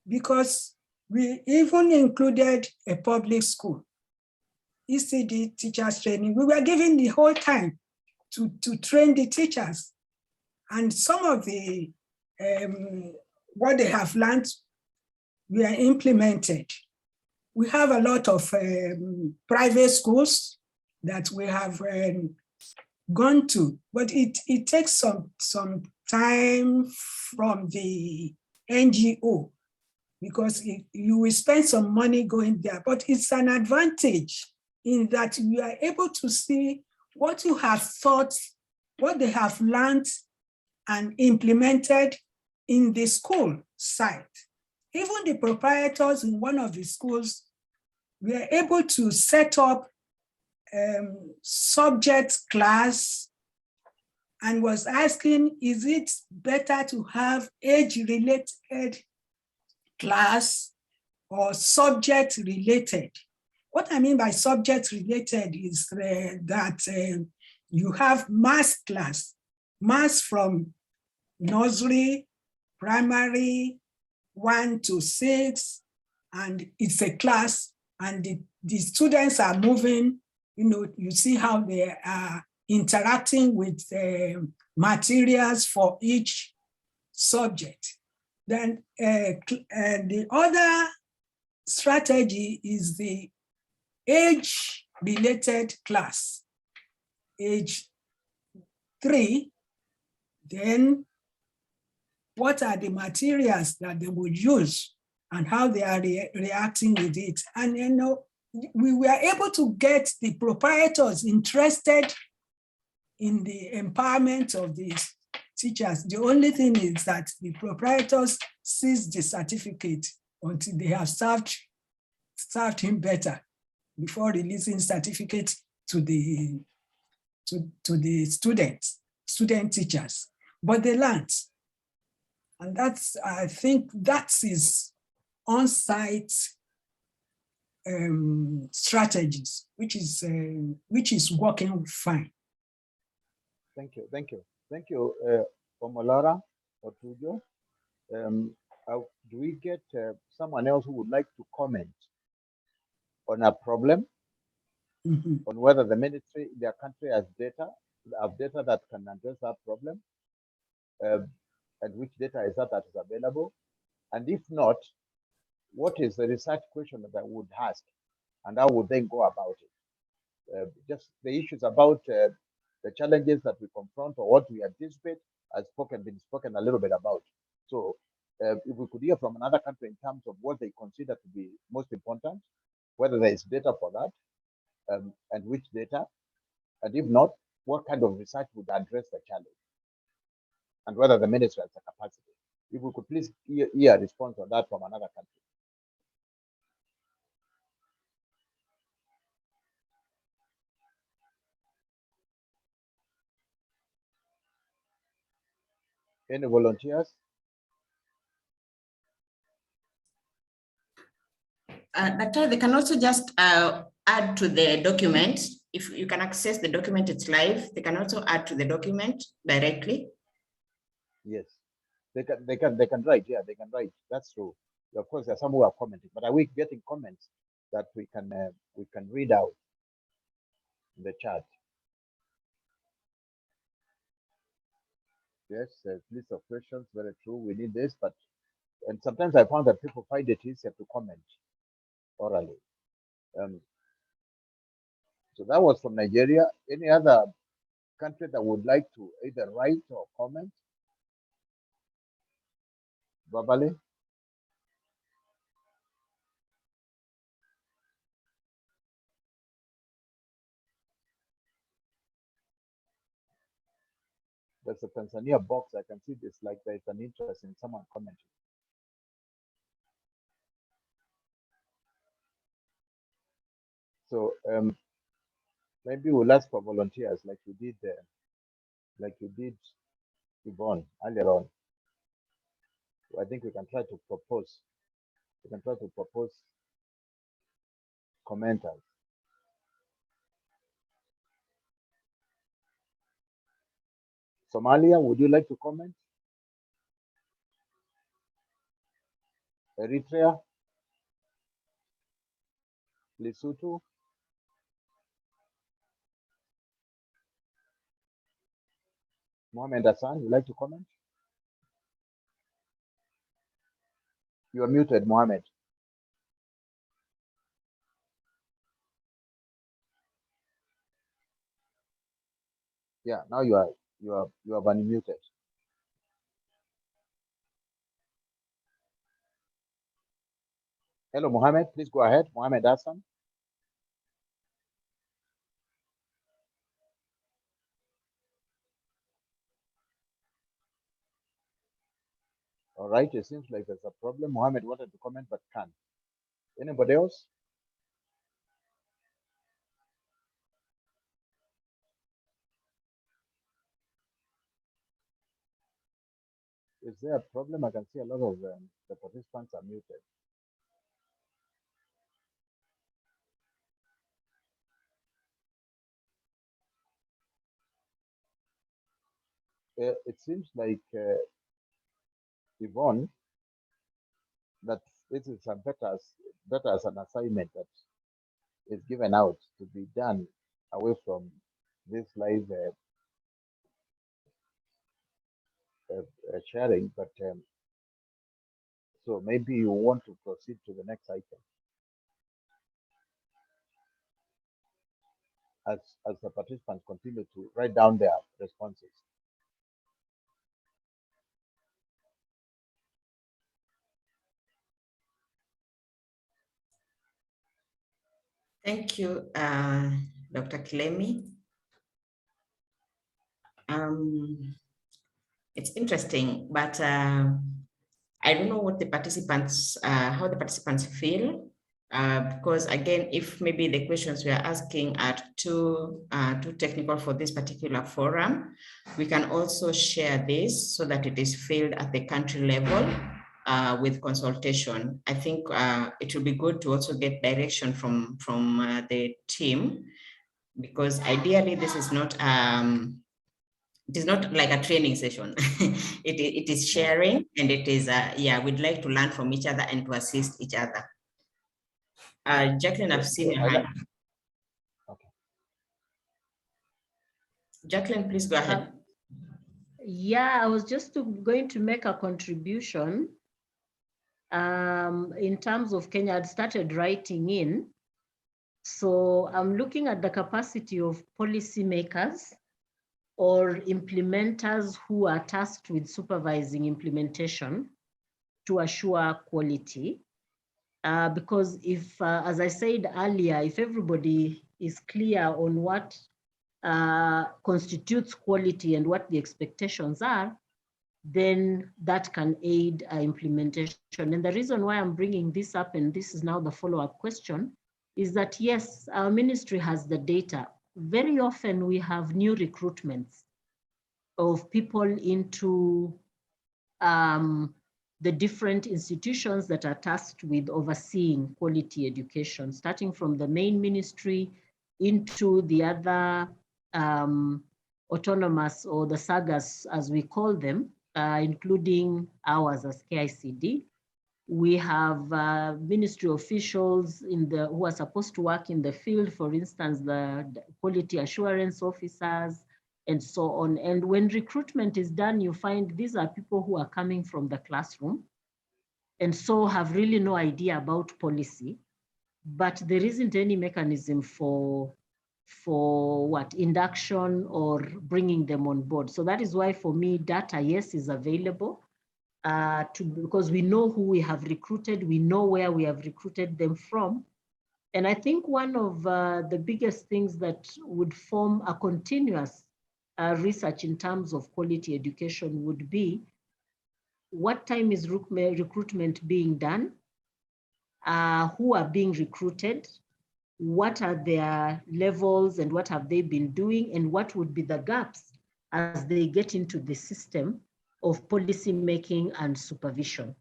because we even included a public school, ECD teachers training. We were given the whole time to train the teachers, and some of the what they have learned were implemented. We have a lot of private schools that we have gone to, but it takes some time from the NGO because you will spend some money going there, but it's an advantage in that you are able to see what you have thought, what they have learned and implemented in the school site. Even the proprietors in one of the schools were able to set up subject class and was asking, is it better to have age-related class or subject-related? What I mean by subject-related is that you have math class, math from nursery, primary, 1 to 6, and it's a class, and the students are moving, you see how they are interacting with materials for each subject. Then the other strategy is the age-related class, age 3, then what are the materials that they would use and how they are reacting with it. And we were able to get the proprietors interested in the empowerment of these teachers. The only thing is that the proprietors seize the certificate until they have served him better before releasing certificate to the student teachers. But they learned. And I think that is on-site strategies, which is working fine. Thank you, Omolara Otujo. Do we get someone else who would like to comment on a problem, on whether the ministry, their country has data that can address that problem, and which data is that is available? And if not, what is the research question that I would ask, and how would then go about it? Just the issues about the challenges that we confront or what we anticipate has been spoken a little bit about. So if we could hear from another country in terms of what they consider to be most important, whether there is data for that, and which data, and if not, what kind of research would address the challenge, and whether the ministry has the capacity. If we could please hear a response on that from another country. Any volunteers? They can also just add to the document. If you can access the document, it's live. They can also add to the document directly. Yes, they can write. Yeah, they can write. That's true. Of course, there are some who are commenting, but are we getting comments that we can read out in the chat? Yes, list of questions. Very true. We need this, and sometimes I found that people find it easier to comment orally. So that was from Nigeria. Any other country that would like to either write or comment? Babali? there's a Tanzania box. I can see this like there's an interest in someone commenting. So maybe we'll ask for volunteers like you did Yvonne earlier on. I think we can try to propose. We can try to propose commenters. Somalia, would you like to comment? Eritrea? Lesotho? Mohammed Hassan, you like to comment? You are muted, Mohammed. Yeah, now you have unmuted. Hello, Mohammed. Please go ahead. Mohammed Hassan. All right, it seems like there's a problem. Mohammed wanted to comment but can't. Anybody else? Is there a problem? I can see a lot of the participants are muted. It seems like Yvonne, that this is better as an assignment that is given out to be done away from this live sharing, but so maybe you want to proceed to the next item as the participants continue to write down their responses. Thank you, Dr. Kilemi. It's interesting, but I don't know what the participants, how the participants feel, because again, if maybe the questions we are asking are too technical for this particular forum, we can also share this so that it is filled at the country level with consultation. I think it will be good to also get direction from the team, because ideally this is not it is not like a training session. it is sharing, and it is yeah, we'd like to learn from each other and to assist each other. Jacqueline, I've seen your hand. Okay. Jacqueline, please go ahead. Yeah, I was just going to make a contribution. In terms of Kenya, I'd started writing in. So I'm looking at the capacity of policymakers or implementers who are tasked with supervising implementation to assure quality. Because if, as I said earlier, if everybody is clear on what constitutes quality and what the expectations are, then that can aid implementation. And the reason why I'm bringing this up, and this is now the follow-up question, is that yes, our ministry has the data. Very often we have new recruitments of people into the different institutions that are tasked with overseeing quality education, starting from the main ministry into the other autonomous, or the sagas as we call them, including ours as KICD. We have ministry officials who are supposed to work in the field, for instance, the quality assurance officers, and so on. And when recruitment is done, you find these are people who are coming from the classroom and so have really no idea about policy, but there isn't any mechanism for what, induction or bringing them on board. So that is why for me, data, yes, is available because we know who we have recruited, we know where we have recruited them from. And I think one of the biggest things that would form a continuous research in terms of quality education would be, what time is recruitment being done? Who are being recruited? What are their levels and what have they been doing? And what would be the gaps as they get into the system of policy making and supervision?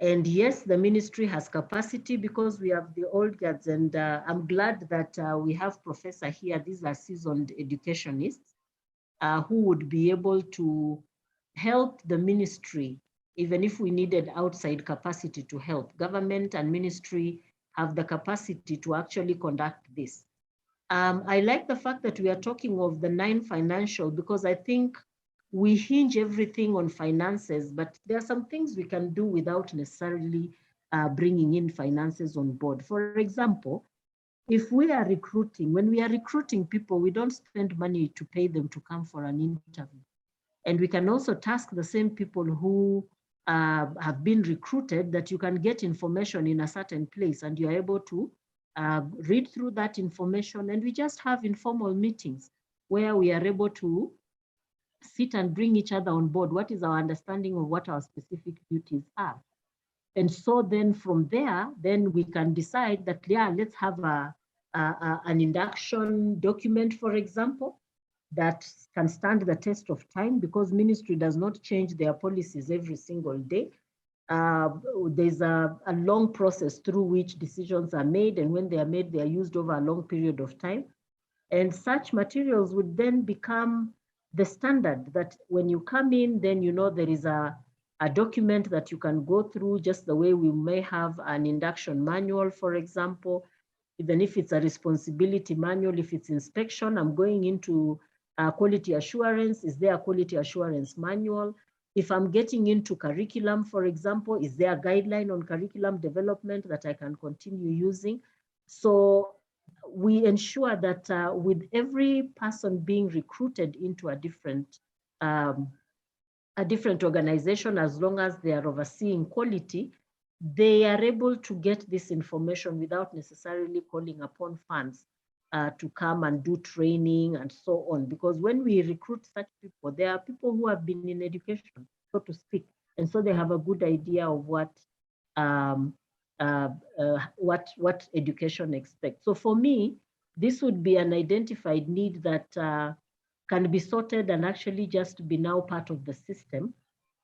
And yes, the ministry has capacity because we have the old guards, and I'm glad that we have Professor here. These are seasoned educationists who would be able to help the ministry, even if we needed outside capacity to help. Government and ministry have the capacity to actually conduct this. I like the fact that we are talking of the 9 financial, because I think we hinge everything on finances, but there are some things we can do without necessarily bringing in finances on board. For example, if we are recruiting, when we are recruiting people, we don't spend money to pay them to come for an interview. And we can also task the same people who have been recruited that you can get information in a certain place and you're able to read through that information. And we just have informal meetings where we are able to sit and bring each other on board. What is our understanding of what our specific duties are? And so then from there, then we can decide that, yeah, let's have an induction document, for example, that can stand the test of time, because ministry does not change their policies every single day. There's a long process through which decisions are made, and when they are made, they are used over a long period of time. And such materials would then become the standard that when you come in, then you know there is a document that you can go through, just the way we may have an induction manual, for example. Even if it's a responsibility manual, if it's inspection, I'm going into quality assurance, is there a quality assurance manual? If I'm getting into curriculum, for example, is there a guideline on curriculum development that I can continue using? So we ensure that with every person being recruited into a different organization, as long as they are overseeing quality, they are able to get this information without necessarily calling upon funds to come and do training and so on. Because when we recruit such people, there are people who have been in education, so to speak, and so they have a good idea of what education expects. So for me, this would be an identified need that can be sorted and actually just be now part of the system,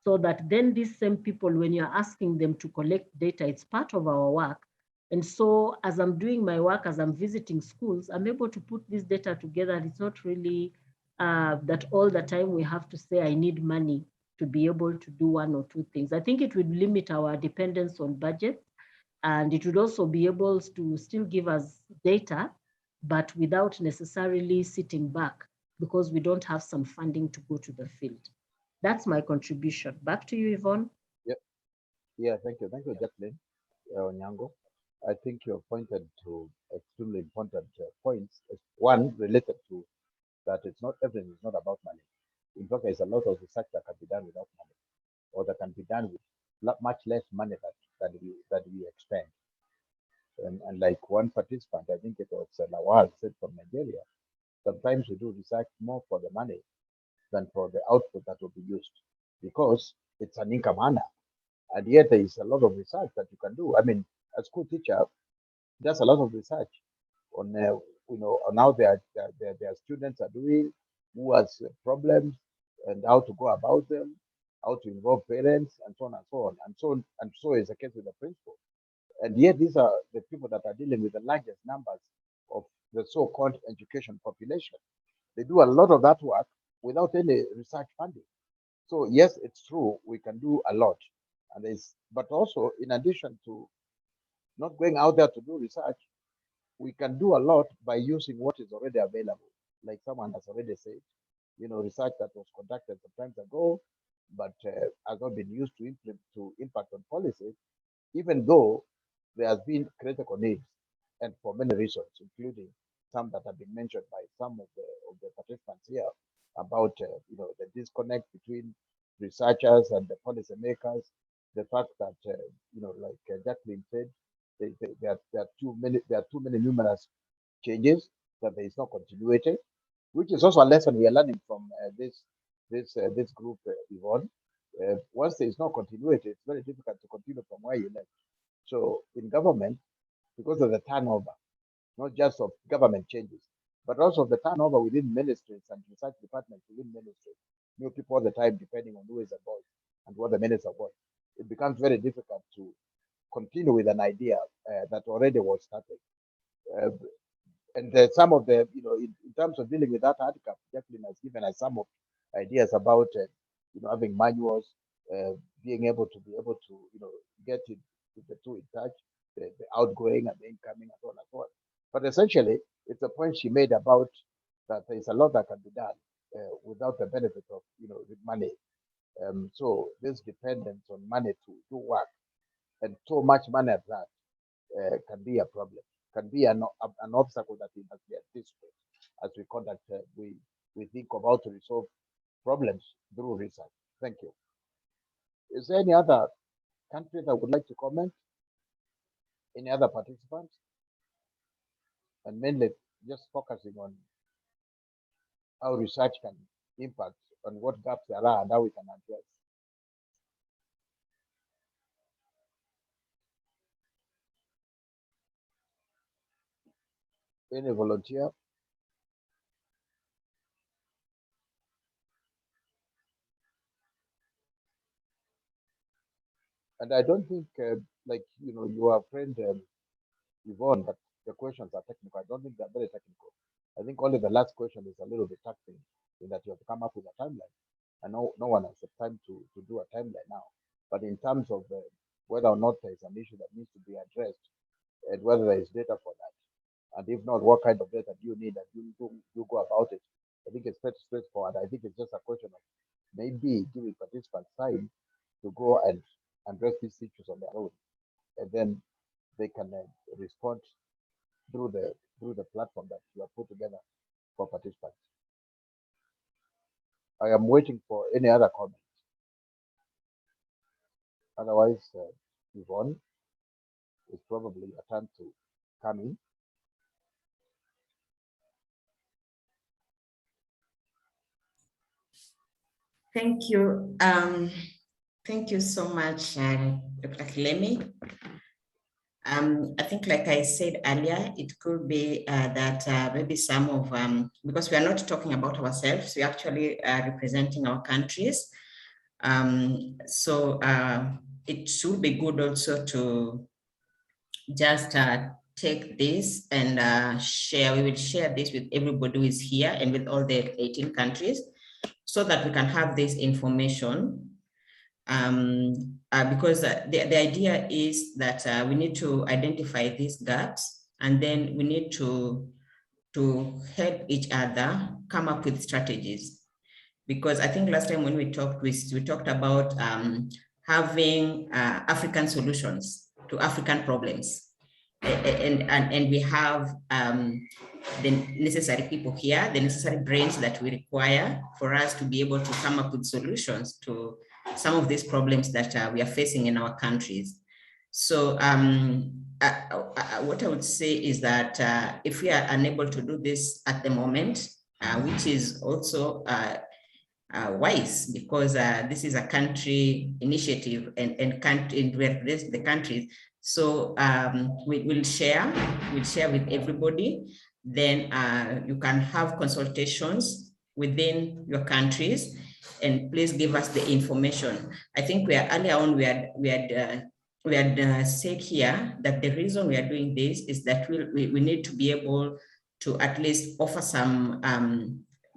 so that then these same people, when you're asking them to collect data, it's part of our work. And so as I'm doing my work, as I'm visiting schools, I'm able to put this data together. It's not really that all the time we have to say, I need money to be able to do 1 or 2 things. I think it would limit our dependence on budget, and it would also be able to still give us data, but without necessarily sitting back because we don't have some funding to go to the field. That's my contribution. Back to you, Yvonne. Yeah, thank you. Thank you, Jacqueline Onyango. I think you have pointed to extremely important points. One, related to that it's not, everything is not about money. In fact, there's a lot of research that can be done without money, or that can be done with much less money that we expend. And like one participant, I think it was Lawal, said from Nigeria, sometimes we do research more for the money than for the output that will be used, because it's an income earner. And yet there is a lot of research that you can do. I mean, a school teacher, there's a lot of research on, on how their students are doing, who has problems, and how to go about them, how to involve parents, and so on and so on. And so is the case with the principal. And yet these are the people that are dealing with the largest numbers of the so-called education population. They do a lot of that work without any research funding. So yes, it's true, we can do a lot. But also, in addition to not going out there to do research, we can do a lot by using what is already available. Like someone has already said, research that was conducted some time ago, but has not been used to impact on policies, even though there has been critical needs, and for many reasons, including some that have been mentioned by some of the participants here about the disconnect between researchers and the policymakers, the fact that like Jacqueline said, there are too many numerous changes, that there is no continuity, which is also a lesson we are learning from this group, Yvonne. Once there is no continuity, it's very difficult to continue from where you left. So in government, because of the turnover, not just of government changes, but also of the turnover within ministries and research departments within ministries, new people all the time, depending on who is the boss and what the minister wants, it becomes very difficult to continue with an idea that already was started. And some of the, in terms of dealing with that article, Jacqueline has given us some of ideas about, having manuals, being able to get it with the two in touch, the outgoing and the incoming and so on and so on. But essentially, it's a point she made about that there's a lot that can be done without the benefit of, with money. So this dependence on money to do work, and so much money at that can be a problem, can be an obstacle that we must be anticipate as we conduct, we think of how to resolve problems through research. Thank you. Is there any other country that would like to comment? Any other participants? And mainly just focusing on how research can impact on what gaps there are and how we can address. Any volunteer? And I don't think, your friend Yvonne, but the questions are technical. I don't think they're very technical. I think only the last question is a little bit taxing in that you have to come up with a timeline. I know no one has the time to do a timeline now. But in terms of whether or not there is an issue that needs to be addressed, and whether there is data for that, and if not, what kind of data do you need and you go about it? I think it's pretty straightforward. I think it's just a question of maybe giving participants time to go and address these issues on their own, and then they can respond through the platform that you have put together for participants. I am waiting for any other comments. Otherwise, Yvonne, it's probably a time to come in. Thank you. Thank you so much, Dr. Kilemi. I think, like I said earlier, it could be that maybe some of, because we are not talking about ourselves, we actually are representing our countries. So it should be good also to just take this and share. We will share this with everybody who is here and with all the 18 countries so that we can have this information. Because the idea is that we need to identify these gaps, and then we need to help each other come up with strategies. Because I think last time when we talked, we talked about having African solutions to African problems. And we have the necessary people here, the necessary brains that we require for us to be able to come up with solutions to some of these problems that we are facing in our countries. So what I would say is that if we are unable to do this at the moment, which is also wise, because this is a country initiative and we represent the countries. So we'll share with everybody. Then you can have consultations within your countries, and please give us the information. I think earlier on we had said here that the reason we are doing this is that we need to be able to at least offer some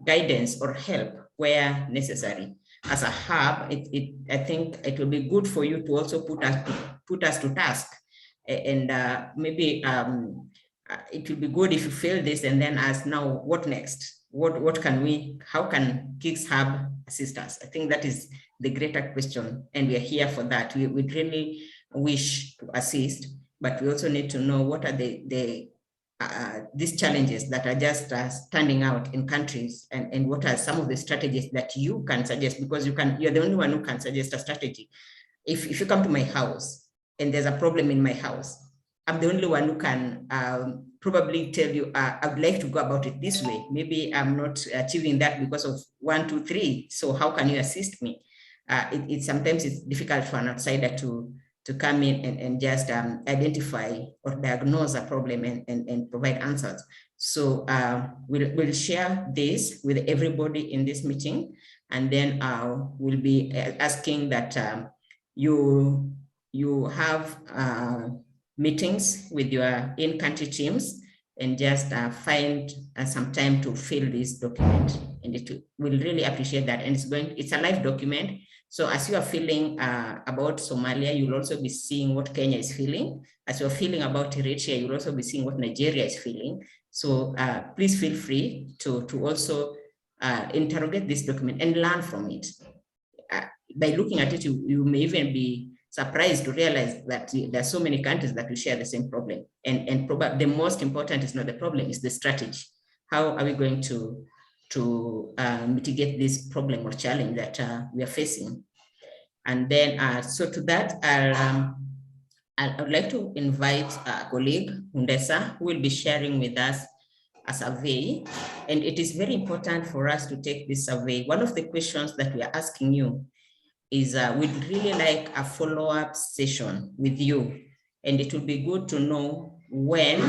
guidance or help where necessary. As a hub, I think it will be good for you to also put us to task, and maybe it will be good if you feel this and then ask, now what next? How can Kids Hub assist us? I think that is the greater question, and we are here for that. We really wish to assist, but we also need to know what are these challenges that are just standing out in countries, and what are some of the strategies that you can suggest, because you're the only one who can suggest a strategy. If you come to my house and there's a problem in my house, I'm the only one who can probably tell you, I would like to go about it this way. Maybe I'm not achieving that because of 1, 2, 3. So how can you assist me? Sometimes it's difficult for an outsider to come in and just identify or diagnose a problem and provide answers. So we'll share this with everybody in this meeting, and then we'll be asking that you have meetings with your in-country teams and just find some time to fill this document. And we'll really appreciate that. And it's a live document. So as you are feeling about Somalia, you'll also be seeing what Kenya is feeling. As you're feeling about Eritrea, you'll also be seeing what Nigeria is feeling. So please feel free to also interrogate this document and learn from it. By looking at it, you may even be surprised to realize that there are so many countries that will share the same problem. And probably the most important is not the problem, it's the strategy. How are we going to mitigate this problem or challenge that we are facing? And then, so to that, I would like to invite a colleague, Hundesa, who will be sharing with us a survey. And it is very important for us to take this survey. One of the questions that we are asking you is we'd really like a follow-up session with you. And it will be good to know when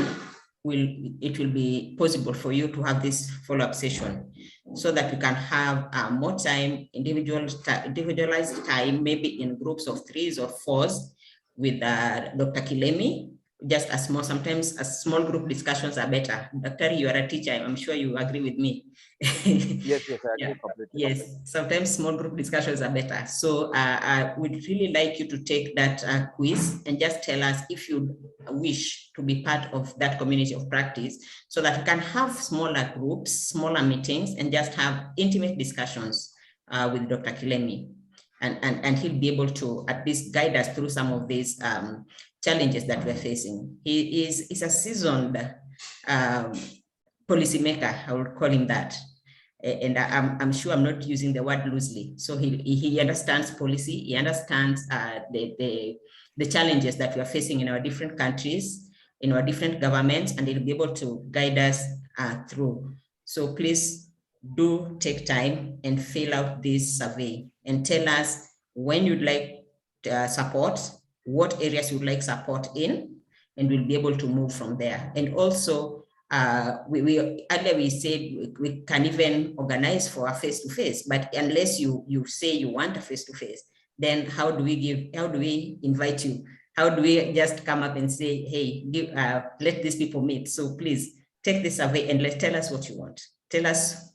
it will be possible for you to have this follow-up session so that we can have more time, individualized time, maybe in groups of 3s or 4s with Dr. Kilemi. Just sometimes small group discussions are better. Dr. You are a teacher, I'm sure you agree with me. Yes, I agree completely. Yes, sometimes small group discussions are better. So I would really like you to take that quiz and just tell us if you wish to be part of that community of practice so that we can have smaller groups, smaller meetings, and just have intimate discussions with Dr. Kilemi. And he'll be able to at least guide us through some of these challenges that we're facing. He's a seasoned policymaker, I would call him that. And I'm sure I'm not using the word loosely. So he understands policy, he understands the challenges that we are facing in our different countries, in our different governments, and he'll be able to guide us through. So please do take time and fill out this survey and tell us when you'd like support, what areas you'd like support in, and we'll be able to move from there. And also, earlier we said we can even organize for a face-to-face, but unless you say you want a face-to-face, then how do we invite you? How do we just come up and say, hey, let these people meet? So please take this survey and tell us what you want. Tell us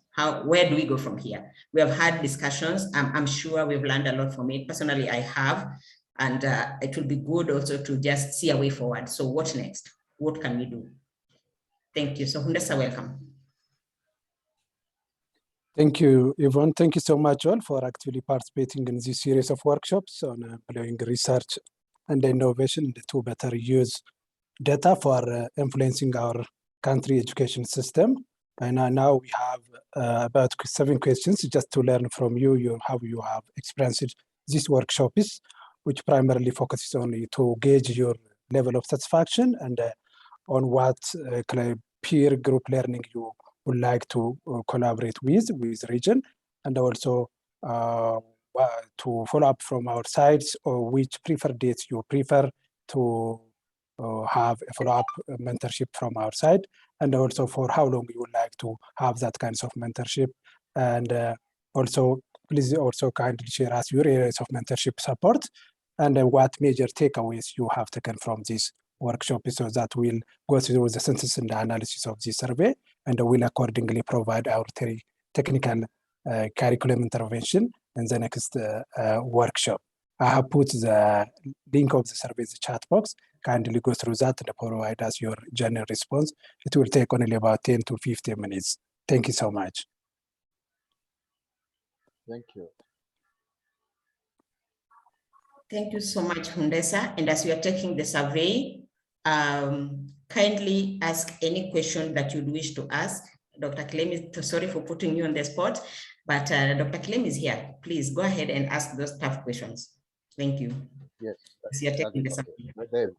where do we go from here? We have had discussions. I'm sure we've learned a lot from it. Personally, I have, and it will be good also to just see a way forward. So what next? What can we do? Thank you. So Hundesa, welcome. Thank you, Yvonne. Thank you so much all for actually participating in this series of workshops on employing research and innovation to better use data for influencing our country education system. And now we have about 7 questions just to learn from you how you have experienced these workshops, which primarily focuses only to gauge your level of satisfaction and on what peer group learning you would like to collaborate with region, and also to follow up from our sides or which preferred dates you prefer to have a follow-up mentorship from our side, and also for how long you would like to have that kinds of mentorship. And also, please also kindly share us your areas of mentorship support and what major takeaways you have taken from this workshop, so that we'll go through the synthesis and the analysis of this survey, and will accordingly provide our technical curriculum intervention in the next workshop. I have put the link of the survey in the chat box. Kindly go through that and provide us your general response. It will take only about 10 to 15 minutes. Thank you so much. Thank you. Thank you so much, Hundesa. And as we are taking the survey, kindly ask any question that you'd wish to ask. Dr. Kilemi, sorry for putting you on the spot, but Dr. Kilemi is here. Please go ahead and ask those tough questions. Thank you. Yes, as you're taking the survey. Okay.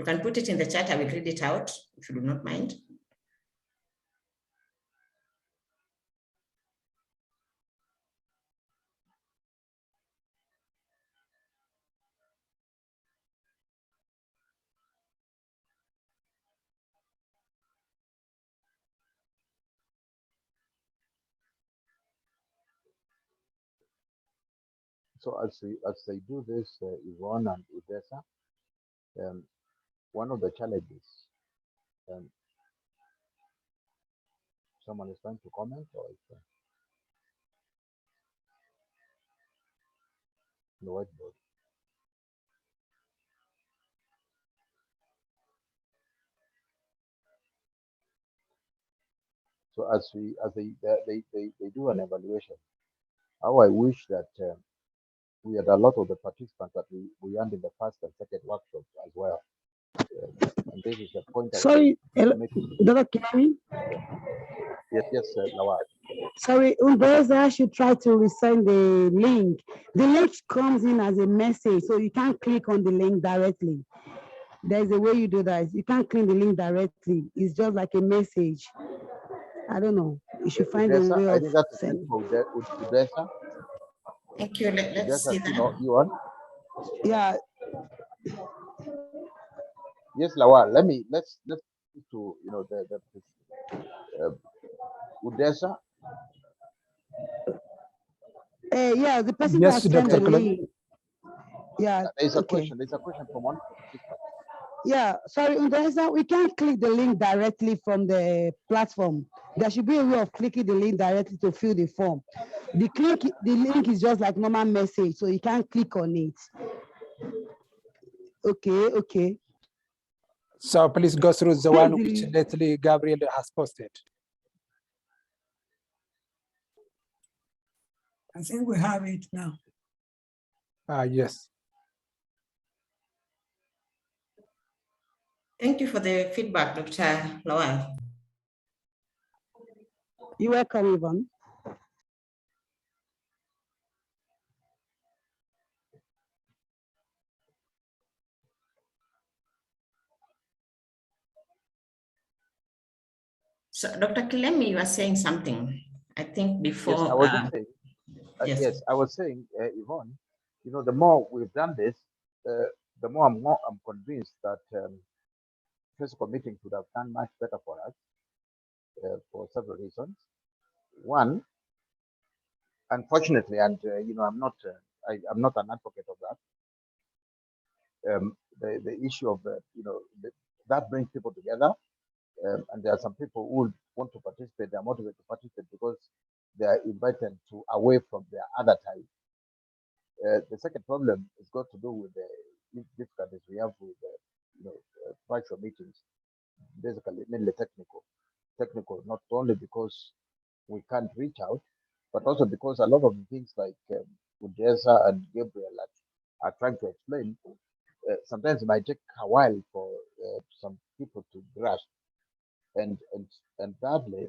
You can put it in the chat. I will read it out if you do not mind. So as they do this, Yvonne and Udesa, one of the challenges, someone is trying to comment or is the whiteboard. So as they do an evaluation, how I wish that we had a lot of the participants that we had in the first and second workshops as well. And this is the point. Sorry, Dr. Kimani? Yes, Lawal. Sorry, Umbeza should try to resend the link. The link comes in as a message, so you can't click on the link directly. There's a way you do that. You can't click the link directly. It's just like a message. I don't know. You should find a way I of think that's sending. Udesa. Thank you. Let's see that. You on? Yeah. Yes, Lawal. Let's to Udesa. Yeah, the person Yes, that sent Dr. the link. Yeah. There's a okay. question. There's a question from one participant. Yeah, sorry, Undesa, we can't click the link directly from the platform. There should be a way of clicking the link directly to fill the form. The link is just like normal message, so you can't click on it. Okay. So please go through the one which lately Gabriel has posted. I think we have it now. Yes. Thank you for the feedback, Dr. Lawal. You're welcome, Yvonne. So, Dr. Kilemi, you are saying something. I think before. Yes, I was just saying. Yes, I was saying, Yvonne. The more we've done this, the more I'm convinced that physical meetings would have done much better for us for several reasons. One, unfortunately, and I'm not an advocate of that. The issue of that brings people together, and there are some people who want to participate. They are motivated to participate because they are invited to away from their other time. The second problem has got to do with the difficulties we have with virtual meetings. Basically, mainly technical, not only because we can't reach out, but also because a lot of the things like Udesa and Gabriel are trying to explain, sometimes it might take a while for some people to grasp. And thirdly,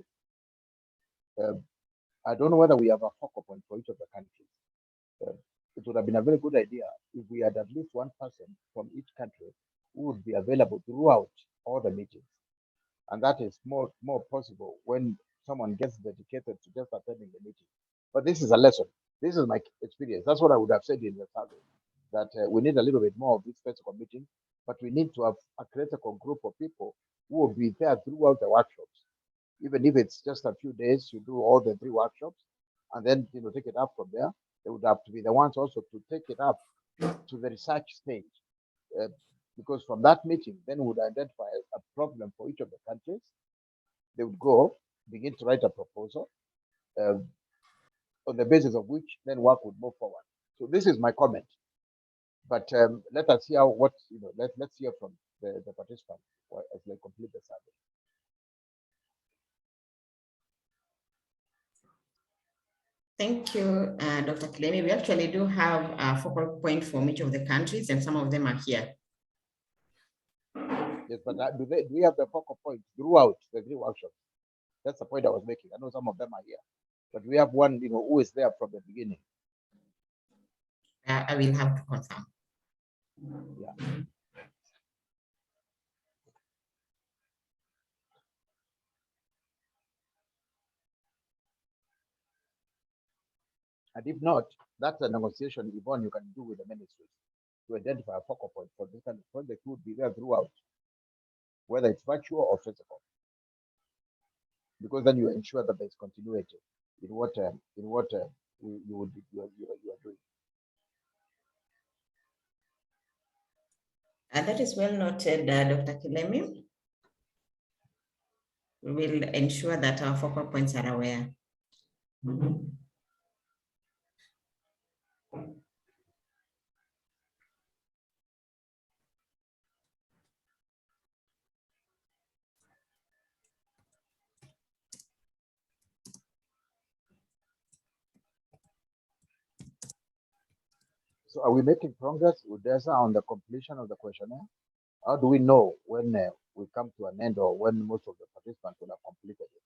I don't know whether we have a focal point for each of the countries. It would have been a very good idea if we had at least one person from each country who would be available throughout all the meetings. And that is more possible when someone gets dedicated to just attending the meeting. But this is a lesson. This is my experience. That's what I would have said in the survey, that we need a little bit more of this physical meeting, but we need to have a critical group of people who will be there throughout the workshops. Even if it's just a few days, you do all the 3 workshops, and then take it up from there. They would have to be the ones also to take it up to the research stage. Because from that meeting, then we would identify a problem for each of the countries. They would go, begin to write a proposal, on the basis of which then work would move forward. So this is my comment. But let us hear let's hear from the participants as they complete the survey. Thank you, Dr. Kilemi. We actually do have a focal point from each of the countries, and some of them are here. Yes, but do we have the focal point throughout the 3 workshops? That's the point I was making. I know some of them are here, but we have one, who is there from the beginning. I will have to confirm. Yeah. And if not, that's a negotiation, Yvonne, you can do with the ministries to identify a focal point for this kind of project would be there throughout, whether it's virtual or physical. Because then you ensure that there's continuity in what you are doing. And that is well noted, Dr. Kilemi. We will ensure that our focal points are aware. So are we making progress with DESA on the completion of the questionnaire? How do we know when we come to an end or when most of the participants will have completed it?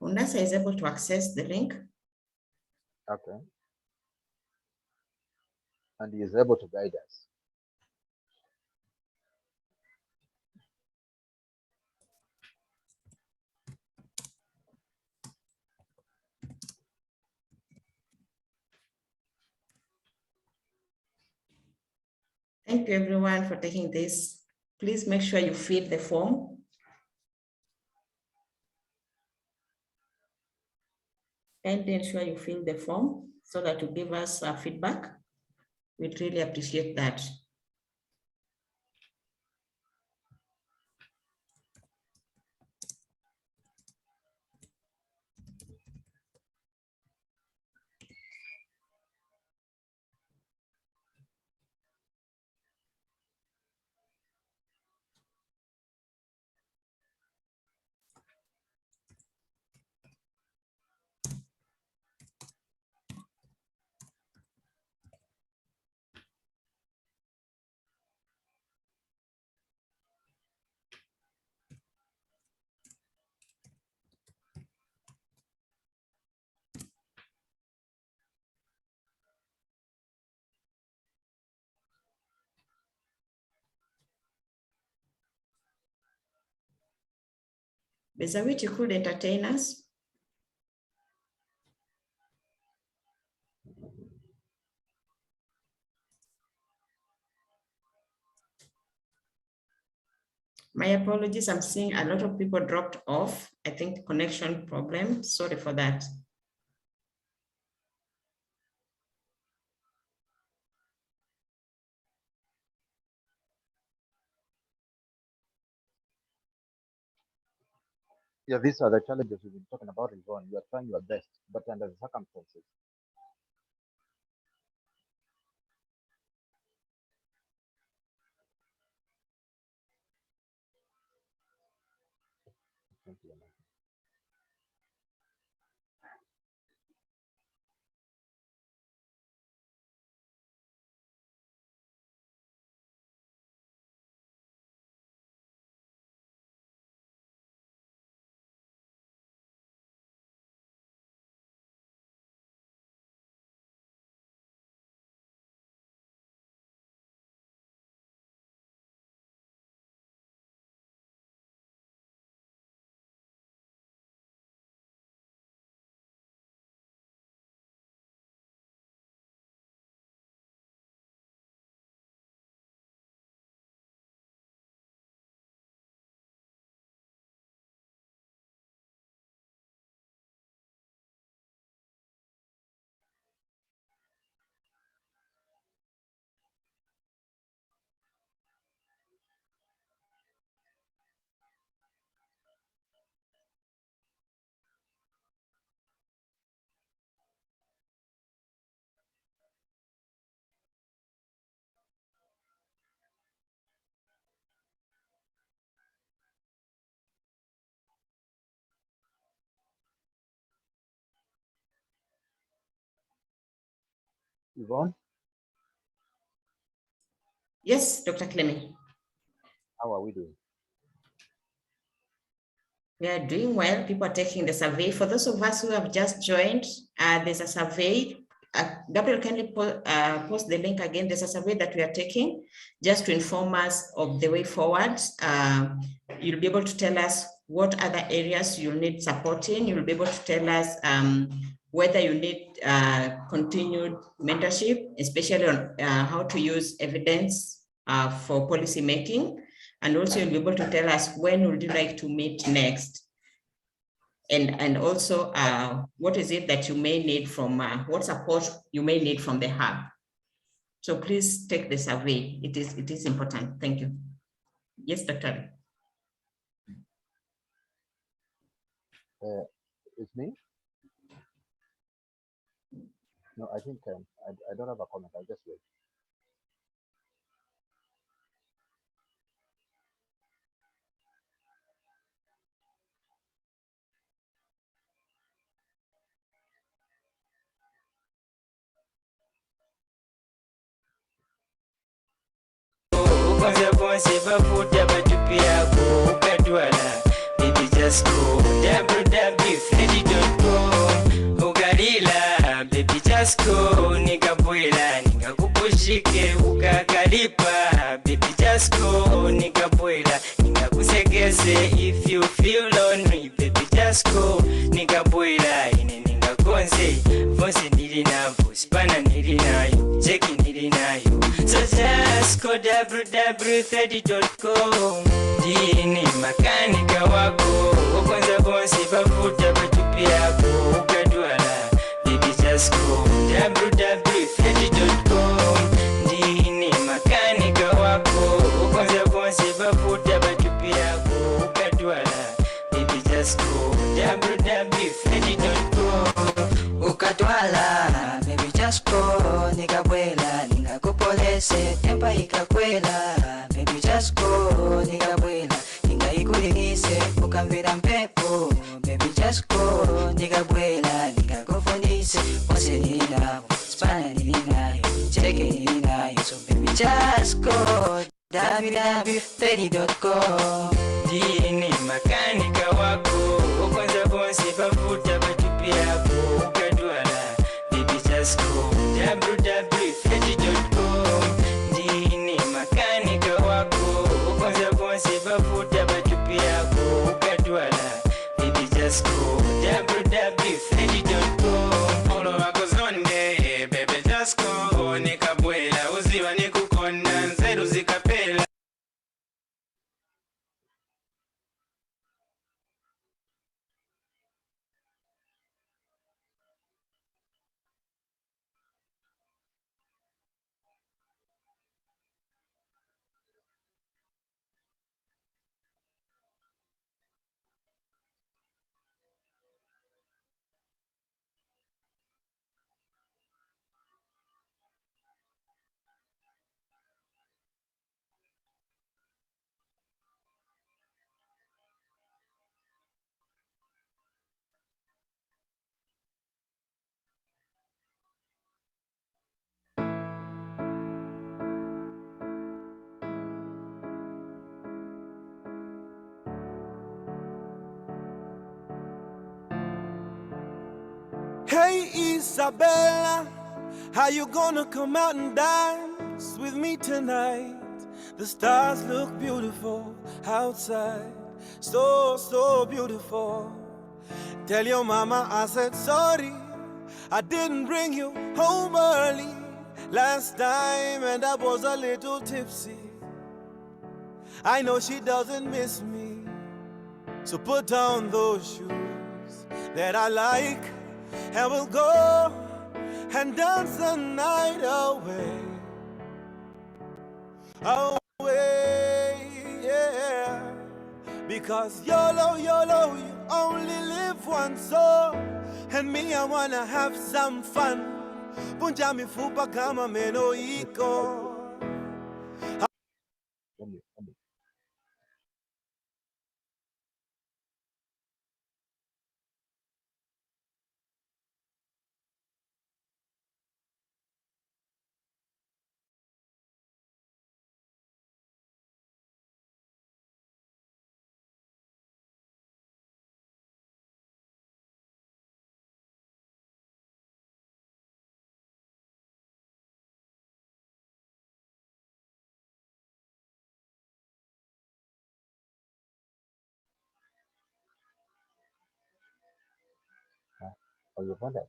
UNDASA is able to access the link. Okay. And he is able to guide us. Thank you everyone for taking this. Please make sure you fill the form. And ensure you fill the form so that you give us feedback. We'd really appreciate that. Bezawit, you could entertain us. My apologies, I'm seeing a lot of people dropped off. I think connection problem, sorry for that. Yeah, these are the challenges we've been talking about, Yvonne. You are trying your best, but under the circumstances. Thank you. Yvonne? Yes, Dr. Clemmie. How are we doing? We are doing well. People are taking the survey. For those of us who have just joined, there's a survey Gabriel, kindly post the link again. There's a survey that we are taking just to inform us of the way forward. You'll be able to tell us what other areas you'll need support in. You'll be able to tell us whether you need continued mentorship, especially on how to use evidence for policy making. And also you'll be able to tell us when would you like to meet next. And also what is it that you may need from, what support you may need from the hub. So please take the survey. It is important. Thank you. Yes, Dr. It's me? No, I think I don't have a comment. I'll just wait. Baby, just go www.freddy.com. Ugarila, baby, just go. Nikabuela, nikakupushike, ukakalipa. Baby, just go. Nikabuela, nikakusegeze. If you feel lonely, baby, just go. Nikabuela, ine nikakonze. Vonse nilinavu, spana nilinayo, cheki nilinayo. So just go www.freddy.com. Dini makanika wako kwanza bonsi bavuta batupi yako ukadwala. Baby, just go www.freddy.com. Dini makanika wako kwanza bonsi bavuta batupi yako ukadwala. Baby, just go www.freddy.com. Ukadwala, baby, just go. Nikabwela, nikakupolese, tempa ikakwela. Baby, just go. Nikabwela, nikaikulinise, ukamvira mpepo. Baby, just go. Nikabwela, nikakufundise, wase nilinayo, spana nilinayo, cheke nilinayo. So baby, just go www.freddy.com. Dini makanika wako kwanza bonsi bavuta batupi yako ukadwala. Baby, just go www.freddy.com. Dini makanika wako kwanza bonsi bavuta batupi yako ukadwala. Baby, just go www.freddy.com. Olo wako zonde, baby, just go. Nikabwela uziwa nikukona nzeru zikapela. Hey Isabella, how you gonna come out and dance with me tonight? The stars look beautiful outside, so beautiful. Tell your mama I said sorry, I didn't bring you home early last time and I was a little tipsy. I know she doesn't miss me, so put down those shoes that I like and we'll go and dance the night away. Away, yeah. Because YOLO, YOLO, you only live once, so and me, I wanna have some fun. Punja mifupa kama meno iko. Oh, you want that?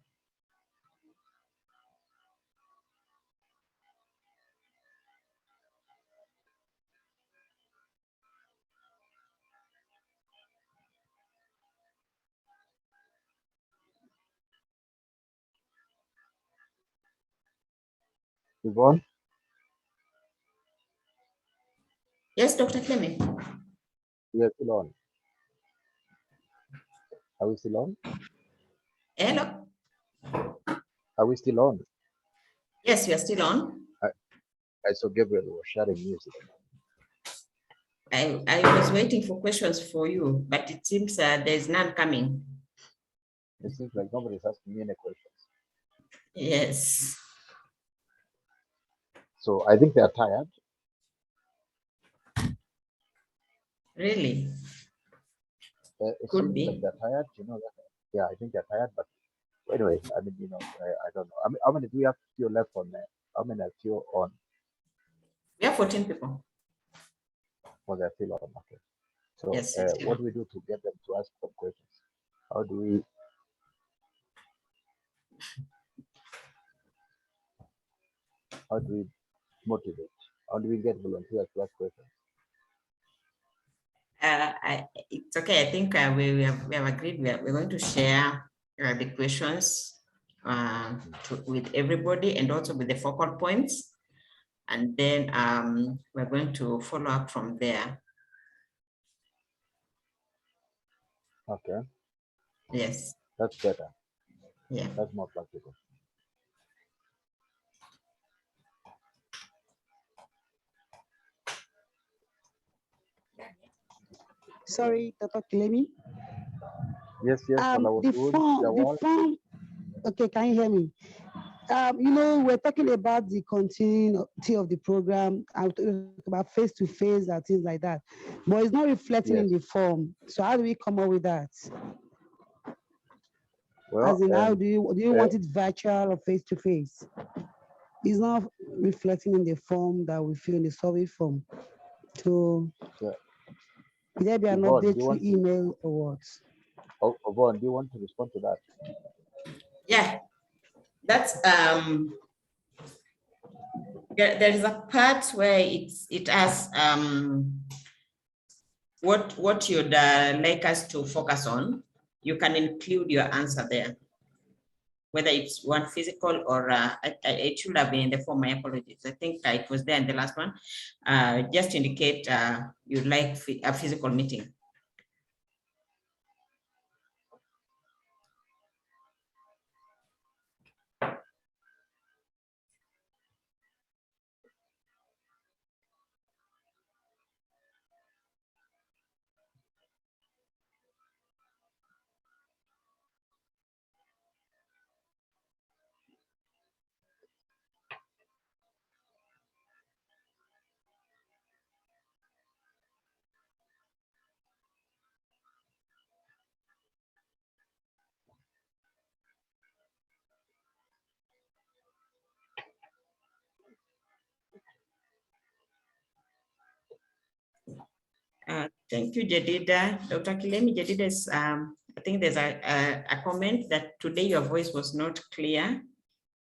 Yvonne? Yes, Dr. Clement. We are still on. Are we still on? Hello? Are we still on? Yes, you are still on. I saw Gabriel was sharing music. I was waiting for questions for you, but it seems there's none coming. It seems like nobody's asking me any questions. Yes. So I think they are tired. Really? It Could seems be. like they're tired, you know. Yeah, I think they're tired, but anyway, I mean, you know, I don't know. I mean, how many do we have still left on there? How many are still on? We have 14 people. Well, they're still on. Okay. So Yes. what do we do to get them to ask some questions? How do we motivate? How do we get volunteers to ask questions? It's okay. I think we have agreed. We're going to share the questions with everybody and also with the focal points. And then we're going to follow up from there. Okay. Yes. That's better. Yeah. That's more practical. Sorry, Dr. Kilemi. Yes, yes. The form. Okay, can you hear me? You know, we're talking about the continuity of the program, about face-to-face and things like that, but it's not reflecting in the form. So how do we come up with that? Well, as in, how do you want it virtual or face-to-face? It's not reflecting in the form that we fill in the survey form. So there be an update through email or what? Oh, Yvonne, do you want to respond to that? Yeah, that's there is a part where it has what you'd like us to focus on. You can include your answer there, whether it's one physical or it should have been in the form. My apologies. I think it was there in the last one. Just indicate you'd like a physical meeting. Thank you, Jedida. Dr. Kilemi, Jedida, I think there's a comment that today your voice was not clear.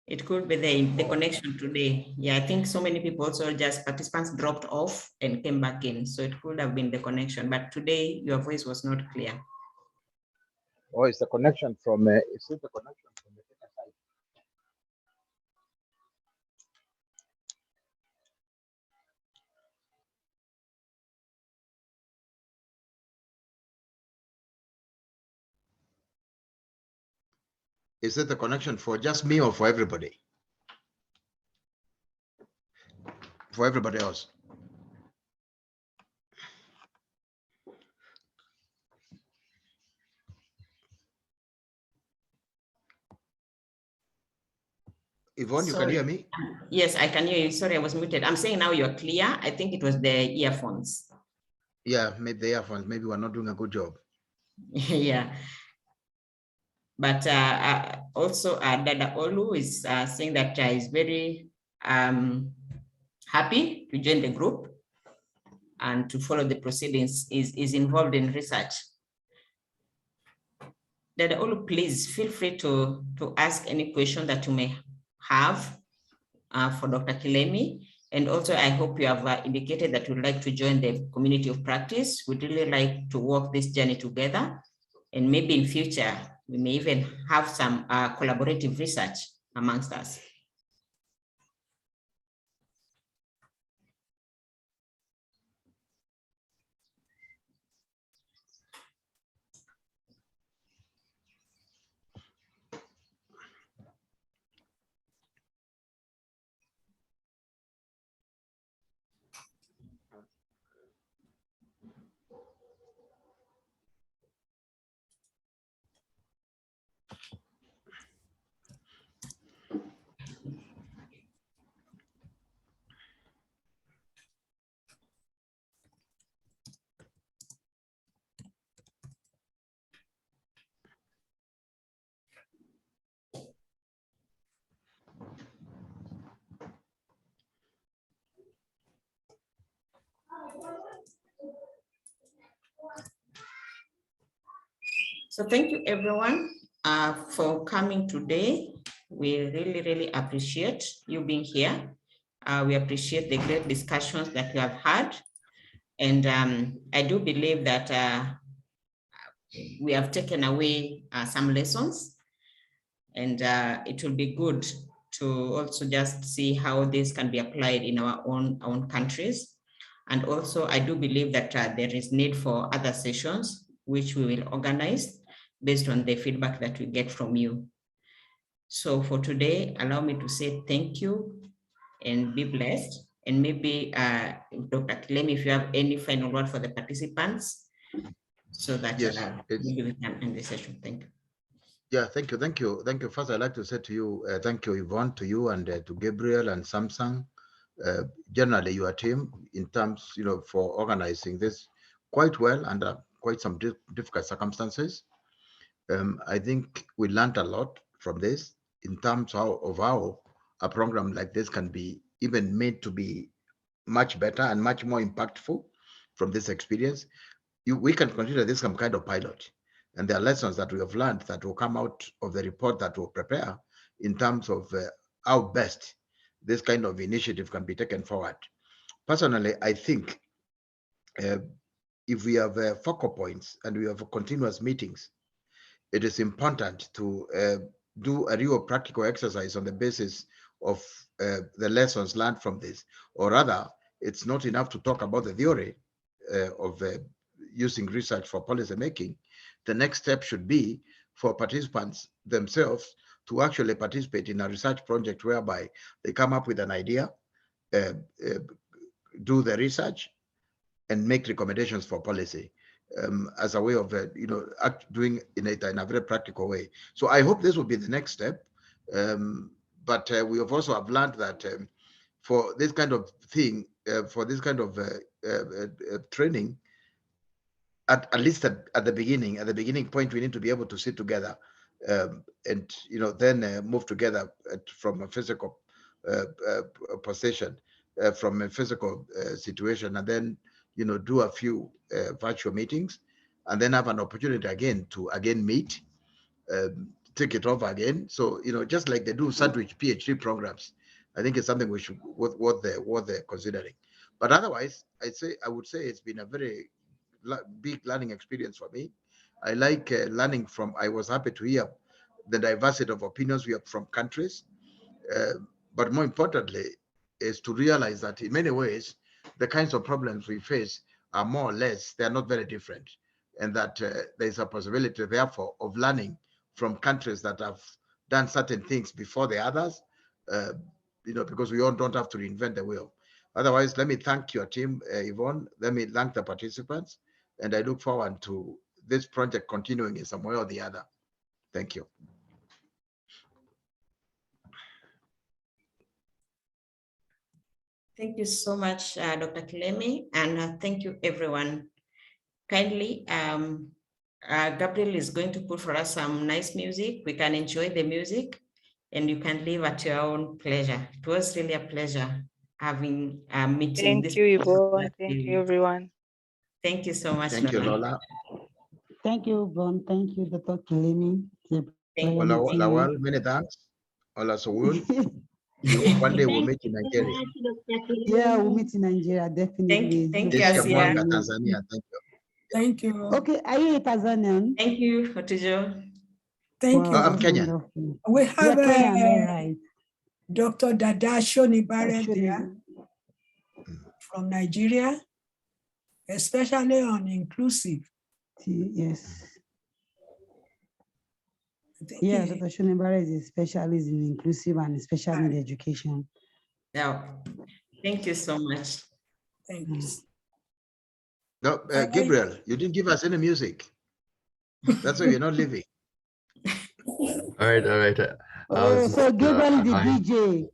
It could be the connection today. Yeah, I think so many people also just participants dropped off and came back in. So it could have been the connection, but today your voice was not clear. Oh, it's the connection from, is it the connection from the data side? Is it the connection for just me or for everybody? For everybody else? Yvonne, you can hear me? Yes, I can hear you. Sorry, I was muted. I'm saying now you're clear. I think it was the earphones. Yeah, maybe the earphones. Maybe we're not doing a good job. Yeah. But also Dada Olu is saying that is very happy to join the group and to follow the proceedings, is involved in research. Dada Olu, please feel free to ask any question that you may have for Dr. Kilemi. And also, I hope you have indicated that you'd like to join the community of practice. We'd really like to walk this journey together. And maybe in future, we may even have some collaborative research amongst us. So thank you everyone for coming today. We really, really appreciate you being here. We appreciate the great discussions that we have had. And I do believe that we have taken away some lessons, and it will be good to also just see how this can be applied in our own countries. And also, I do believe that there is need for other sessions, which we will organize based on the feedback that we get from you. So for today, allow me to say thank you and be blessed. And maybe Dr. Kilemi, if you have any final word for the participants, so that maybe we can end the session. Thank you. Yeah, thank you. First, I'd like to say to you, thank you, Yvonne, to you and to Gabriel and Samsung, generally your team, in terms, for organizing this quite well under quite some difficult circumstances. I think we learned a lot from this in terms of how a program like this can be even made to be much better and much more impactful from this experience. We can consider this some kind of pilot. And there are lessons that we have learned that will come out of the report that we'll prepare in terms of how best this kind of initiative can be taken forward. Personally, I think if we have focal points and we have continuous meetings, it is important to do a real practical exercise on the basis of the lessons learned from this. Or rather, it's not enough to talk about the theory of using research for policy making. The next step should be for participants themselves to actually participate in a research project whereby they come up with an idea, do the research, and make recommendations for policy as a way of doing it in a very practical way. So I hope this will be the next step. But we have also learned that for this kind of thing, for this kind of training, at least at the beginning point, we need to be able to sit together and then move together from a physical position, from a physical situation, and then do a few virtual meetings, and then have an opportunity again to meet, take it over again. So just like they do sandwich PhD programs, I think it's something we should worth they're considering. But otherwise, I would say it's been a very big learning experience for me. I like learning from. I was happy to hear the diversity of opinions we have from countries, but more importantly, is to realize that in many ways, the kinds of problems we face are more or less, they are not very different. And that there is a possibility, therefore, of learning from countries that have done certain things before the others, because we all don't have to reinvent the wheel. Otherwise, let me thank your team, Yvonne. Let me thank the participants. And I look forward to this project continuing in some way or the other. Thank you. Thank you so much, Dr. Kilemi, and thank you, everyone. Kindly, Gabriel is going to put for us some nice music. We can enjoy the music, and you can leave at your own pleasure. It was really a pleasure having a meeting. Thank you, Yvonne. Thank you, everyone. Thank you so much. Thank you, Lola. Thank you, Bon. Thank you, Dr. Kilini. Hola, Lawal, many thanks. Hola, Sowul. One day we'll meet in Nigeria. Yeah, we'll meet in Nigeria, definitely. Thank you, Asia, Asia. Mwanga, Tanzania. Thank you. Thank you. Okay, are you a Tanzanian? Thank you, Otijo. Thank Wow, you. I'm Kenyan. wonderful. We You're have Kenyan, all right. Dr. Dada Shonibare Shoni. there from Nigeria, especially on inclusive. Yes. Yeah, Dr. Shonibare is a specialist in inclusive and special need education. Yeah. Thank you so much. Thank you. No, Gabriel, you didn't give us any music. That's why we're not leaving. All right, all right. Oh, so Gabriel is the DJ.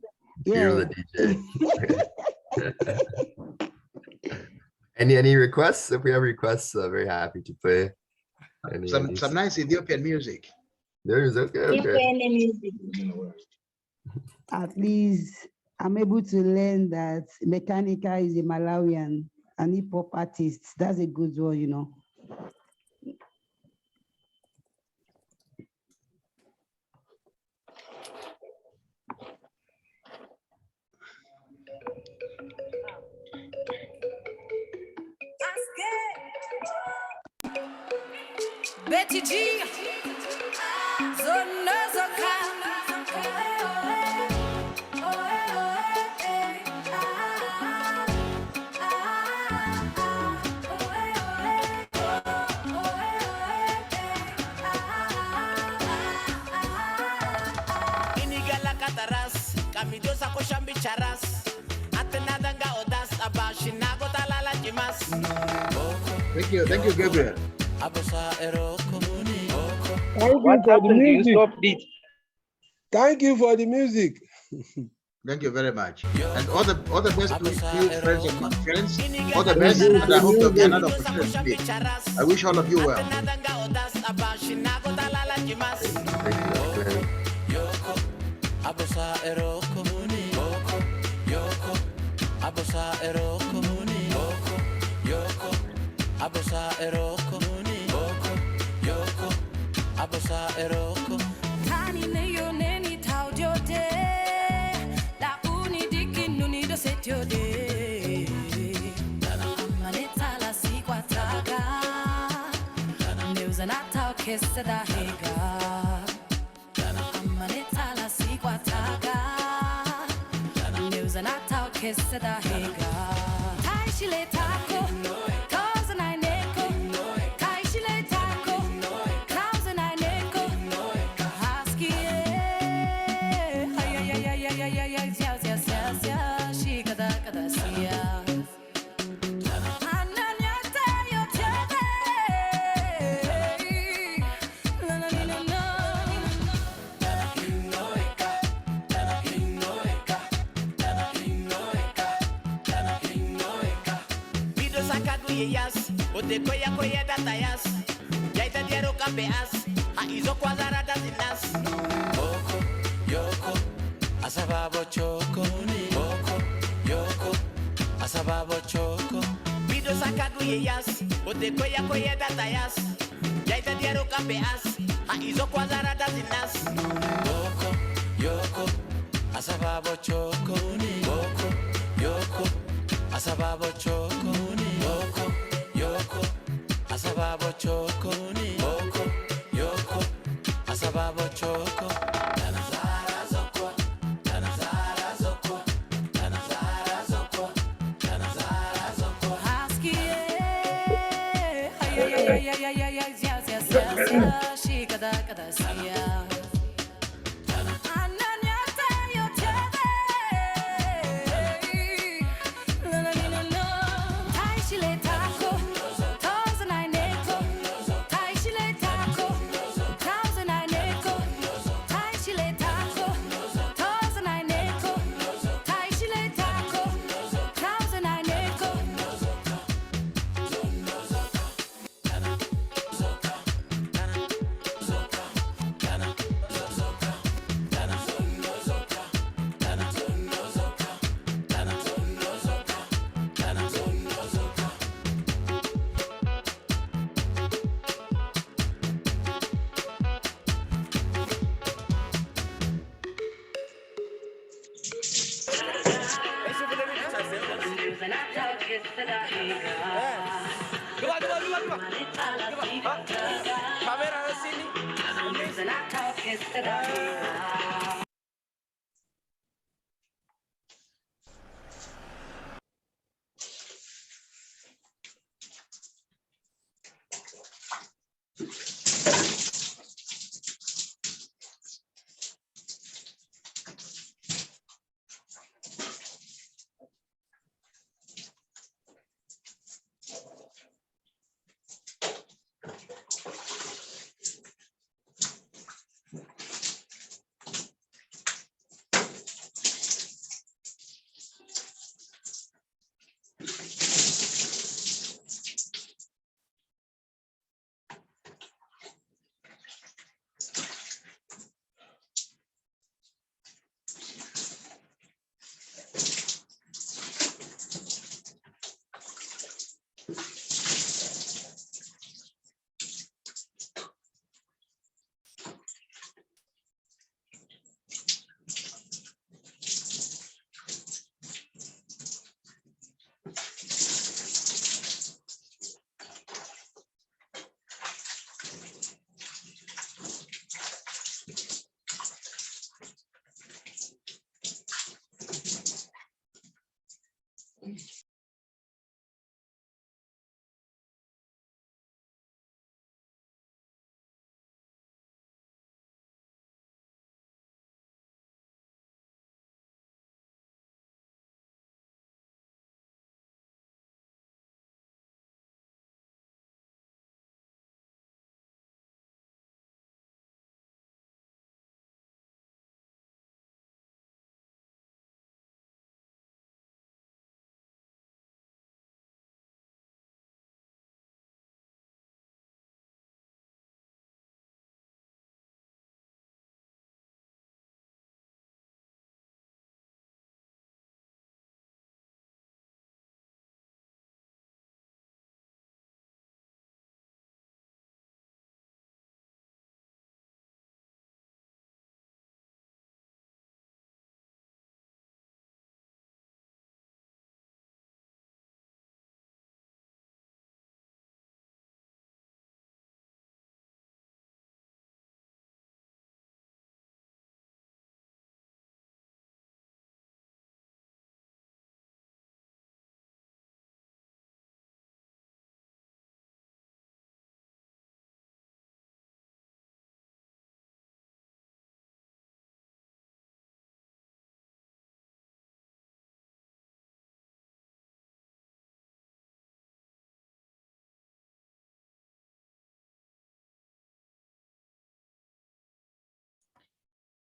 You're the DJ. Any requests? If we have requests, very happy to play. Some nice Ethiopian music. There's okay. At least I'm able to learn that Mechanica is a Malawian, an hip hop artist. That's a good one, you know. Betty G, Inigala Kataras, Kamidosa Koshambi Charas, Atenadanga Odas, Abashinago Talala Jimas. Thank you, Gabriel. What happened? You stopped it. Thank you for the music. Thank you very much. And all the best to you, friends and my friends. All the best, and I hope there'll be another opportunity. I wish all of you well. Tani ne yo neni tau jote, la uni diki nuni do set yo de. Maneta la si kwa taga, neuza na tau kese da hega. Maneta la si kwa taga, neuza na tau kese da hega. Tai shile tako, koza na neko, tai shile tako, koza na neko. Asababo choco, Bido sakaguye yas, ote koya datayas, yaita diaro kambeas, a izo kwazara dazinas. Yoko, asababo choco, Yoko, asababo choco, Yoko, asababo choco, Yoko, asababo choco.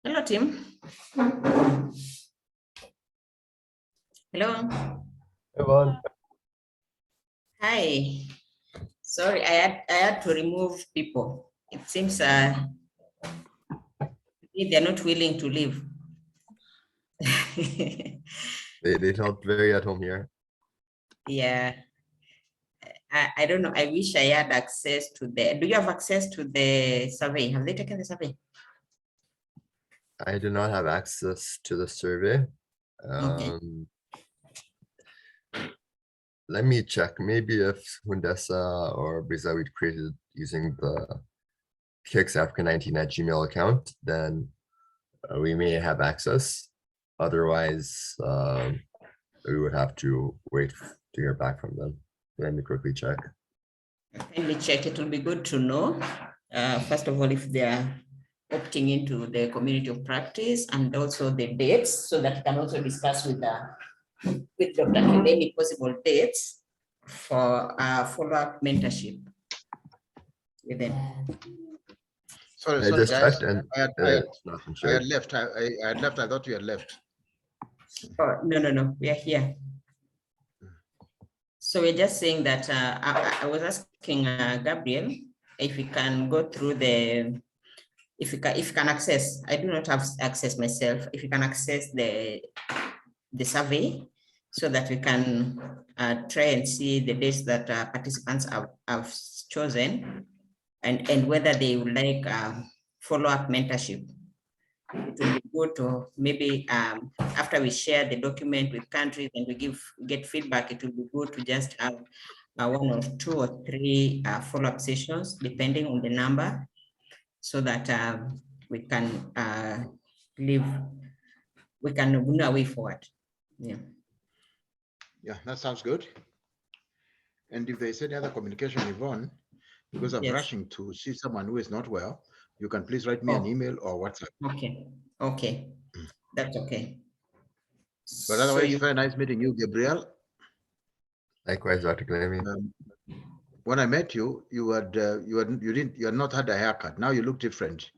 Hello, Tim. Hello. Everyone. Hi. Sorry, I had to remove people. It seems they're not willing to leave. They felt very at home here. Yeah. I don't know. I wish I had access to the. Do you have access to the survey? Have they taken the survey? I do not have access to the survey. Okay. Let me check. Maybe if Hundessa or Brizawi created using the kicksafrica19@gmail account, then we may have access. Otherwise, we would have to wait to hear back from them. Let me quickly check. Kindly check. It will be good to know. First of all, if they are opting into the community of practice and also the dates, so that we can also discuss with Dr. Kilemi possible dates for follow-up mentorship with them. Sorry, I just guys. checked and it's not been I shared. had left. I had left. I thought you had left. Oh, no, we are here. So we're just saying that I was asking Gabriel if we can go through the, if you can access, I do not have access myself, if you can access the survey so that we can try and see the dates that participants have chosen and whether they would like follow-up mentorship. It would be good to maybe after we share the document with countries and we get feedback, it will be good to just have 1 or 2 or 3 follow-up sessions, depending on the number, so that we can move our way forward. Yeah. Yeah, that sounds good. And if there's any other communication, Yvonne, because I'm rushing to see someone who is not well, you can please write me an email or WhatsApp. Okay, that's okay. But otherwise, very nice meeting you, Gabriel. Likewise, Dr. Clemi. When I met you, you had not had a haircut. Now you look different.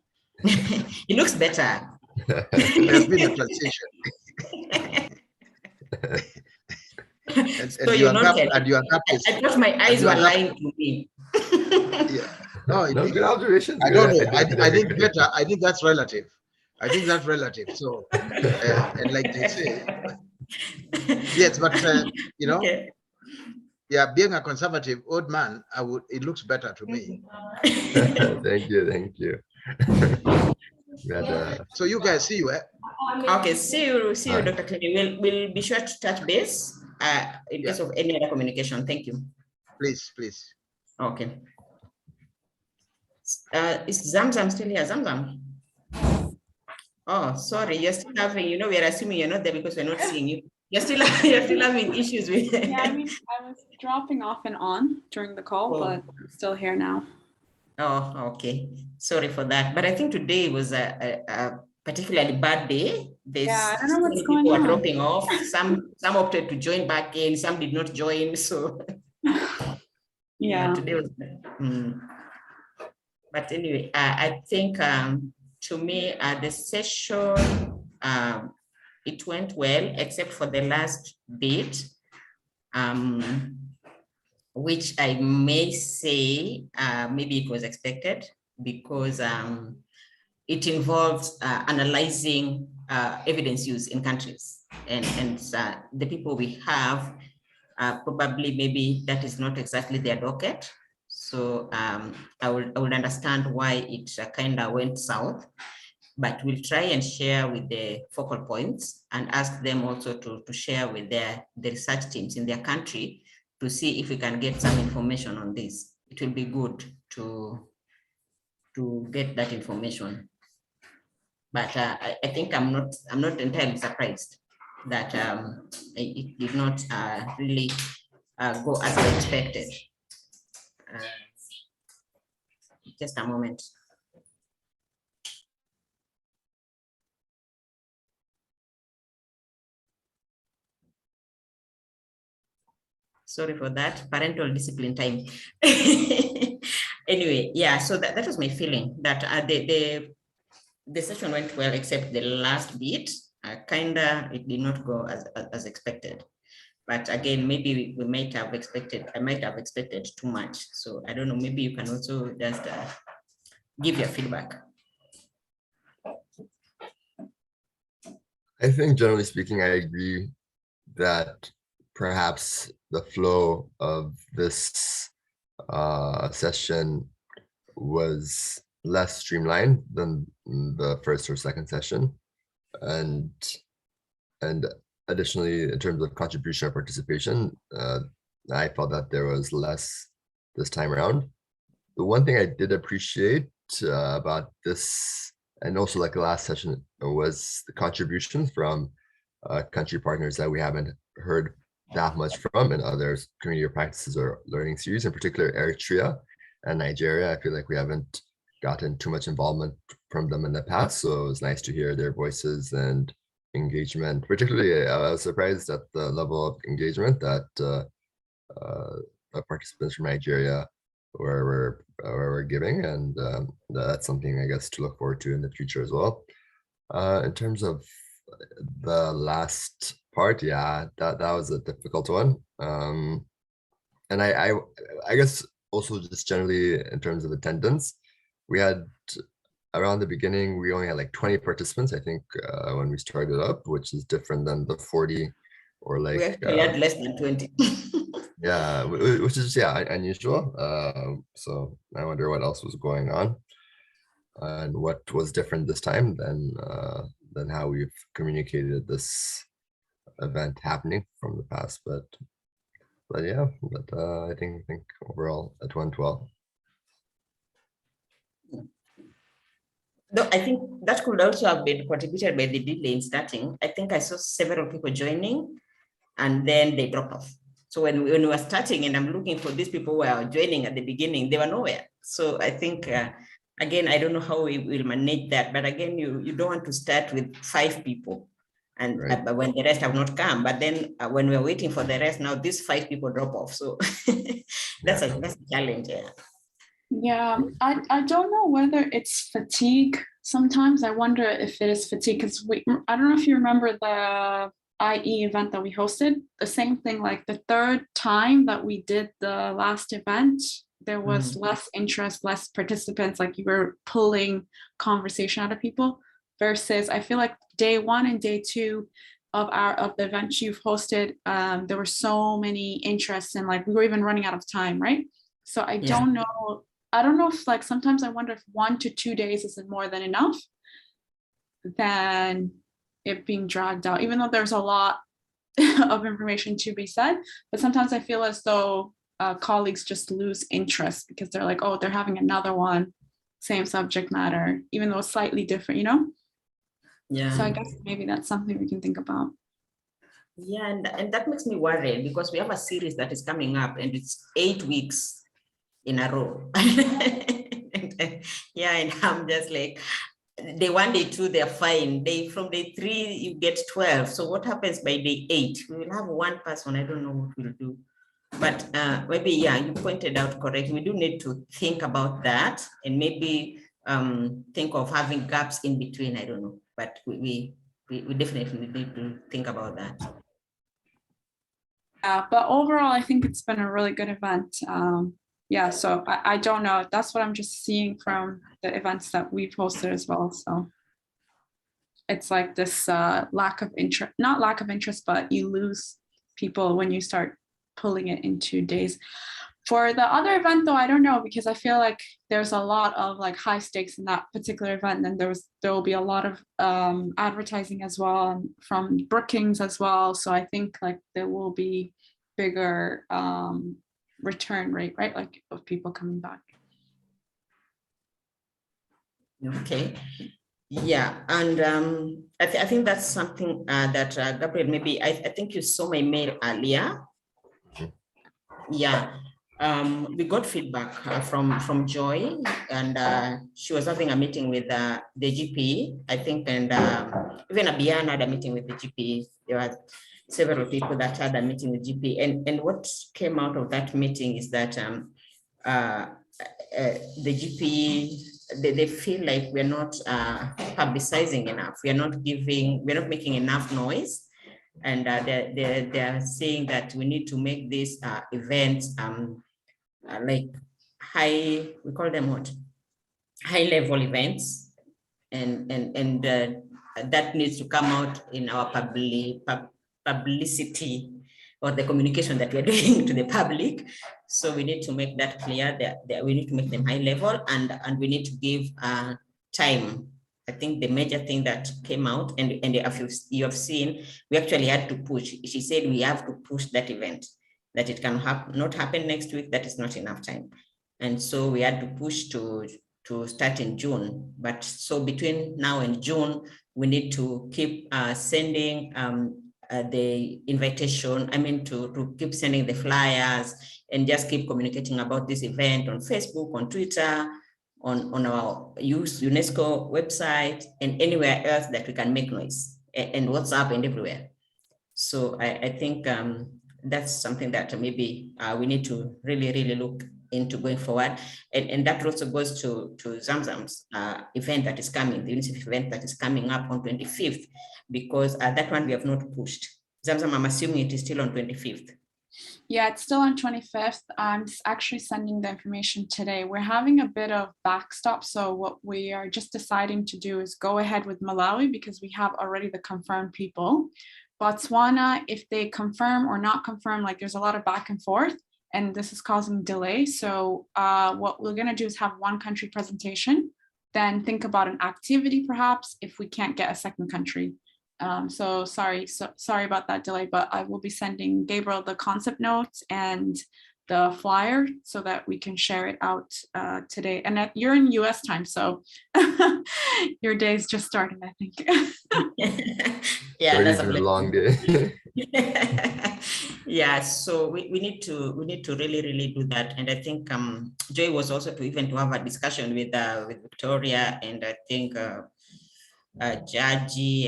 It looks better. There's been a transition. So you're not I thought my eyes were lying to me. Yeah. No, good observation. I don't know. I think better. I think that's relative. So, and like they say, yes, but you know, yeah, being a conservative old man, it looks better to me. Thank you. So you guys, see you. Okay, see you, Dr. Clemi. We'll be sure to touch base in case of any other communication. Thank you. Please. Okay. Is Zamzam still here? Zamzam? Oh, sorry, you're still having, we are assuming you're not there because we're not seeing you. You're still having issues with it. Yeah, I mean, I was dropping off and on during the call, but I'm still here now. Oh, okay. Sorry for that. But I think today was a particularly bad day. I don't know what's going on. People are dropping off. Some opted to join back in. Some did not join. So yeah, today was. But anyway, I think to me the session it went well, except for the last bit, which I may say maybe it was expected, because it involves analyzing evidence use in countries, and the people we have probably maybe that is not exactly their docket. So I would understand why it kind of went south, but we'll try and share with the focal points and ask them also to share with the research teams in their country to see if we can get some information on this. It will be good to get that information. But I think I'm not entirely surprised that it did not really go as expected. Just a moment. Sorry for that, parental discipline time. Anyway, yeah, so that was my feeling, that the session went well, except the last bit, it did not go as expected. But again, maybe I might have expected too much. So I don't know, maybe you can also just give your feedback. I think generally speaking, I agree that perhaps the flow of this session was less streamlined than the first or second session. And additionally, in terms of contribution or participation, I felt that there was less this time around. The one thing I did appreciate about this, and also like the last session, was the contributions from country partners that we haven't heard that much from in other community practices or learning series, in particular Eritrea and Nigeria. I feel like we haven't gotten too much involvement from them in the past, so it was nice to hear their voices and engagement. Particularly, I was surprised at the level of engagement that participants from Nigeria were giving, and that's something I guess to look forward to in the future as well. In terms of the last part, yeah, that was a difficult one, and I guess also just generally in terms of attendance, we had around the beginning we only had like 20 participants, I think, when we started up, which is different than the 40 or like we actually had less than 20. Yeah, which is unusual. So I wonder what else was going on and what was different this time than than how we've communicated this event happening from the past. But yeah, I think overall it went well. No, I think that could also have been contributed by the delay in starting. I think I saw several people joining and then they dropped off. So when we were starting and I'm looking for these people who were joining at the beginning, they were nowhere. So I think, again, I don't know how we will manage that, but again, you don't want to start with 5 people and but when the rest have not come, but then when we're waiting for the rest, now these 5 people drop off. So that's a challenge. Yeah, I don't know whether it's fatigue. Sometimes I wonder if it is fatigue because I don't know if you remember the IE event that we hosted, the same thing, like the 3rd time that we did the last event, there was less interest, less participants, like you were pulling conversation out of people, versus I feel like day 1 and day 2 of the events you've hosted, there were so many interests and like we were even running out of time, right? So I don't know. I don't know if like sometimes I wonder if 1 to 2 days isn't more than enough than it being dragged out, even though there's a lot of information to be said. But sometimes I feel as though colleagues just lose interest because they're like, oh, they're having another one, same subject matter, even though it's slightly different, you know? Yeah. So I guess maybe that's something we can think about. Yeah, and that makes me worried because we have a series that is coming up and it's 8 weeks in a row. Yeah, and I'm just like, day 1, day 2, they're fine. From day 3, you get 12. So what happens by day 8? We will have 1 person. I don't know what we'll do. But maybe, yeah, you pointed out correctly. We do need to think about that and maybe think of having gaps in between. I don't know, but we definitely need to think about that. Yeah, but overall, I think it's been a really good event. Yeah, so I don't know. That's what I'm just seeing from the events that we've hosted as well. So it's like this lack of interest, not lack of interest, but you lose people when you start pulling it into days. For the other event though, I don't know, because I feel like there's a lot of like high stakes in that particular event. And there will be a lot of advertising as well from Brookings as well. So I think like there will be bigger return rate, right? Like of people coming back. Okay. Yeah, and I think that's something that Gabriel, maybe I think you saw my mail earlier. Yeah, we got feedback from Joy, and she was having a meeting with the GP, I think, and even Abiana had a meeting with the GP. There were several people that had a meeting with GP, and what came out of that meeting is that the GP, they feel like we're not publicizing enough. We're not making enough noise. And they're saying that we need to make these events like we call them what? High level events. And that needs to come out in our publicity or the communication that we're doing to the public. So we need to make that clear that we need to make them high level and we need to give time. I think the major thing that came out, and if you have seen, we actually had to push. She said we have to push that event, that it can not happen next week, that is not enough time. And so we had to push to start in June. But so between now and June, we need to keep sending the invitation, to keep sending the flyers and just keep communicating about this event on Facebook, on Twitter, on our UNESCO website, and anywhere else that we can make noise, and WhatsApp and everywhere. So I think that's something that maybe we need to really look into going forward. And that also goes to Zamzam's event that is coming, the UNICEF event that is coming up on 25th, because that one we have not pushed. Zamzam, I'm assuming it is still on 25th. Yeah, it's still on 25th. I'm actually sending the information today. We're having a bit of backstop. So what we are just deciding to do is go ahead with Malawi because we have already the confirmed people. Botswana, if they confirm or not confirm, like there's a lot of back and forth and this is causing delay. So what we're gonna do is have one country presentation then think about an activity perhaps if we can't get a second country. So sorry about that delay, but I will be sending Gabriel the concept notes and the flyer so that we can share it out today. And you're in US time, so your day is just starting, I think. Yeah, that's a long day. Yeah, so we need to really do that. And I think Joy was also to have a discussion with Victoria, and I think Jaji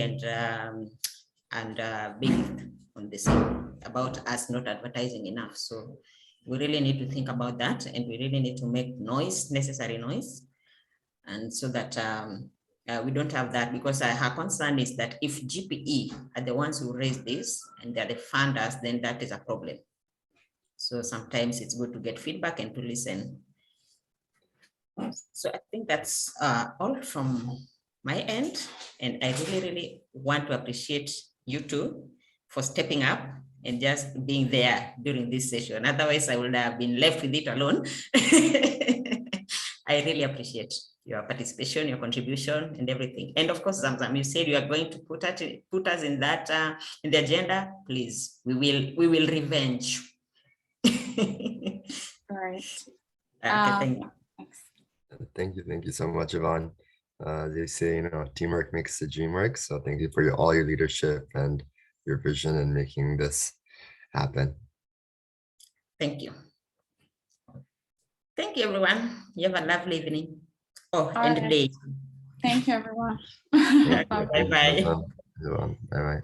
and Big on this about us not advertising enough. So we really need to think about that, and we really need to make necessary noise, and so that we don't have that, because her concern is that if GPE are the ones who raise this and they're the funders, then that is a problem. So sometimes it's good to get feedback and to listen. So I think that's all from my end. And I really want to appreciate you two for stepping up and just being there during this session. Otherwise, I would have been left with it alone. I really appreciate your participation, your contribution, and everything. And of course, Zamzam, you said you are going to put us in that in the agenda. Please, we will revenge. All right. Thank you. Thank you so much, Yvonne. They say, you know, teamwork makes the dream work. So thank you for all your leadership and your vision in making this happen. Thank you. Thank you, everyone. You have a lovely evening. And day. Thank you, everyone. Bye-bye. Bye-bye.